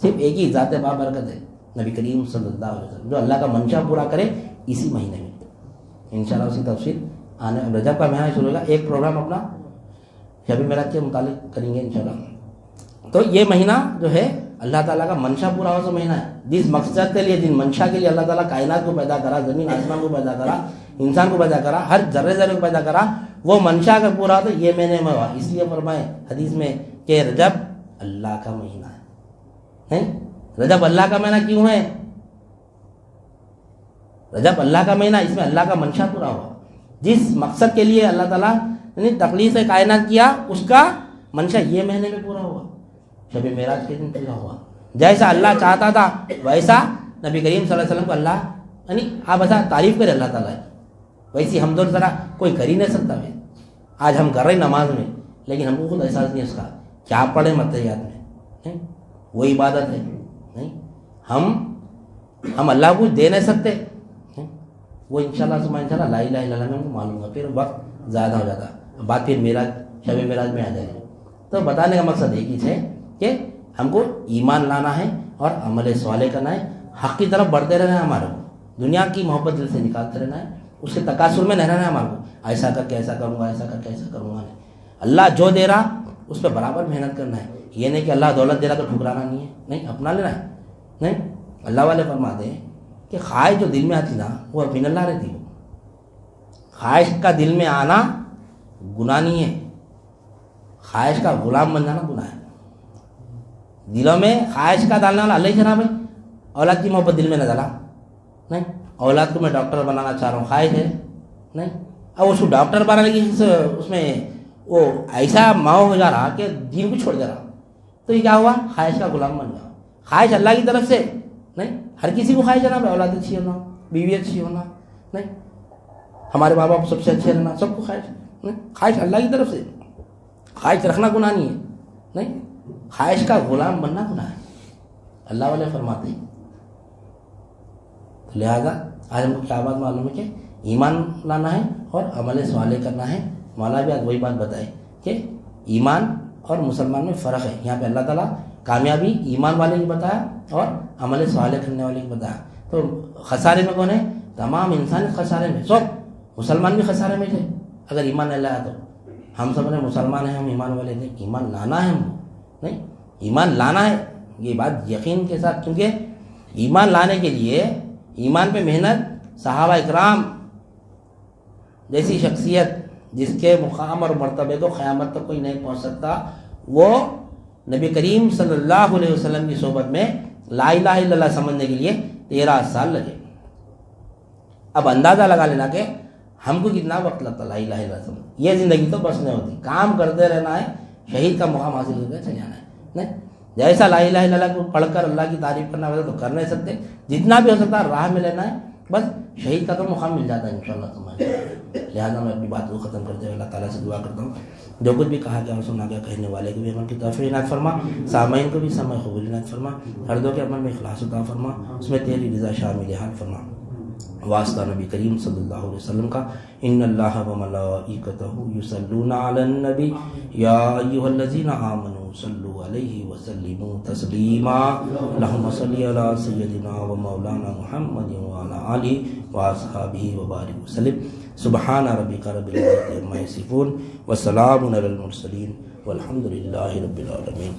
صرف ایک ہی ذات بابرکت ہے نبی کریم صلی اللہ علیہ وسلم جو اللہ کا منشا پورا کرے اسی مہینے میں. انشاءاللہ اسی تفصیل آنے رجب کا مہینہ شروع ہوگا. ایک پروگرام اپنا شب معراج کے متعلق کریں گے انشاءاللہ. تو یہ مہینہ جو ہے اللہ تعالیٰ کا منشا پورا ہوا سا مہینہ ہے. جس مقصد کے لیے جن منشا کے لیے اللہ تعالیٰ کائنات کو پیدا کرا, زمین آسمان کو پیدا کرا, انسان کو پیدا کرا, ہر ذرے ذرے کو پیدا کرا, وہ منشا کا پورا تو یہ مہینے میں ہوا. اس لیے فرمائے حدیث میں کہ رجب اللہ کا مہینہ ہے. رجب اللہ کا مہینہ کیوں ہے؟ رجب اللہ کا مہینہ, اس میں اللہ کا منشا پورا ہوا. جس مقصد کے لیے اللہ تعالیٰ نے تخلیق کائنات کیا اس کا منشا یہ مہینے میں پورا ہوا, شب معراج کے دن پورا ہوا. جیسا اللہ چاہتا تھا ویسا نبی کریم صلی اللہ علیہ وسلم کو اللہ یعنی آپ ایسا تعریف کرے اللہ تعالیٰ, ویسی ہم ذرا کوئی کر ہی نہیں سکتا. آج ہم کر رہے نماز میں لیکن ہم کو خود احساس نہیں اس کا کیا پڑھیں متحیات میں, وہ عبادت ہے. نہیں ہم اللہ کو دے نہیں سکتے, وہ انشاءاللہ لا الہ الا اللہ میں ہم کو معلوم ہے. پھر وقت زیادہ ہو جاتا, بات پھر معراج شب معراج میں آ جائے. تو بتانے کا مقصد ایک ہی ہے کہ ہم کو ایمان لانا ہے اور عمل صالح کرنا ہے, حق کی طرف بڑھتے رہنا ہے. ہمارے کو دنیا کی محبت دل سے نکالتے رہنا ہے, اس کے تقاصر میں نہیں رہنا ہے. ہمارے کو ایسا کر کے ایسا کروں گا, ایسا کر کے ایسا کروں گا. اللہ جو دے رہا اس پہ برابر محنت کرنا ہے. یہ نہیں کہ اللہ دولت دے رہا تو ٹھکرانا نہیں ہے, نہیں اپنا لینا ہے. نہیں اللہ والے فرماتے ہیں کہ خواہش جو دل میں آتی نا وہ من اللہ رہتی. وہ خواہش کا دل میں آنا گناہ نہیں ہے, خواہش کا غلام بن جانا گناہ ہے. دلوں میں خواہش کا ڈالنا والا اللہ جناب ہے. اولاد کی محبت دل میں نہ ڈالا. نہیں اولاد کو میں ڈاکٹر بنانا چاہ رہا ہوں, خواہش ہے. نہیں اب اس کو ڈاکٹر بنانے کی اس میں وہ ایسا ماؤ ہو جا رہا کہ دین کو چھوڑ جا رہا, تو یہ کیا ہوا؟ خواہش کا غلام بن گیا. خواہش اللہ کی طرف سے نہیں, ہر کسی کو خواہش جناب ہے اولاد اچھی ہونا, بیوی اچھی ہونا, نہیں ہمارے ماں باپ سب سے اچھے رہنا, سب کو خواہش. نہیں خواہش اللہ کی طرف سے, خواہش رکھنا گناہ نہیں ہے. نہیں خواہش کا غلام بننا گناہ ہے, اللہ والے فرماتے ہیں. لہذا آج ہم کو کیا بات معلوم ہے کہ ایمان لانا ہے اور عمل صالح کرنا ہے. مولا بھی آج وہی بات بتائے کہ ایمان اور مسلمان میں فرق ہے. یہاں پہ اللہ تعالیٰ کامیابی ایمان والے کی بتایا اور عمل صالح کرنے والے کی بتایا. تو خسارے میں کون ہے؟ تمام انسان خسارے میں, سب مسلمان بھی خسارے میں تھے اگر ایمان نہیں لایا. تو ہم سب نے مسلمان ہیں, ہم ایمان والے تھے. ایمان لانا ہے ہم کو, نہیں ایمان لانا ہے, یہ بات یقین کے ساتھ. کیونکہ ایمان لانے کے لیے ایمان پہ محنت صحابہ اکرام جیسی شخصیت جس کے مقام اور مرتبے کو قیامت تک کوئی نہیں پہنچ سکتا, وہ نبی کریم صلی اللہ علیہ وسلم کی صحبت میں لا الہ الا اللہ سمجھنے کے لیے 13 سال لگے. اب اندازہ لگا لینا کہ ہم کو کتنا وقت لگتا لا الہ الا اللہ سمجھ. یہ زندگی تو بس نہیں ہوتی, کام کرتے رہنا ہے, شہید کا مقام حاصل کر کے چل جانا ہے. نہیں جیسا لا الہ الا اللہ کو پڑھ کر اللہ کی تعریف کرنا ویسا تو کر نہیں سکتے, جتنا بھی ہو سکتا ہے راہ میں لینا ہے, بس شہید کا تو مقام مل جاتا ہے انشاءاللہ تمہارے. لہٰذا میں اپنی بات کو ختم کرتے ہوئے اللہ تعالیٰ سے دعا کرتا ہوں, جو کچھ بھی کہا گیا اور سنا گیا کہنے والے کو بھی عمل کی توفیق عنایت فرما, سامعین کو بھی سمع قبول عنایت فرما, ہر دو کے عمل میں اخلاص عطا فرما, اس میں تیری رضا شامل حال فرما. واسطہ نبی کریم صلی اللہ علیہ وسلم کا, ان اللہ و ملائکتہ یصلون علی النبی یا ایھا الذین آمنوا صلوا علیہ وسلموا تسلیما. اللہم صلی علی سیدنا و مولانا محمد وعلی آلہ واصحابہ وبارک وسلم. سبحان ربک رب العزۃ عما یصفون وسلام علی المرسلین والحمد للہ رب العالمین.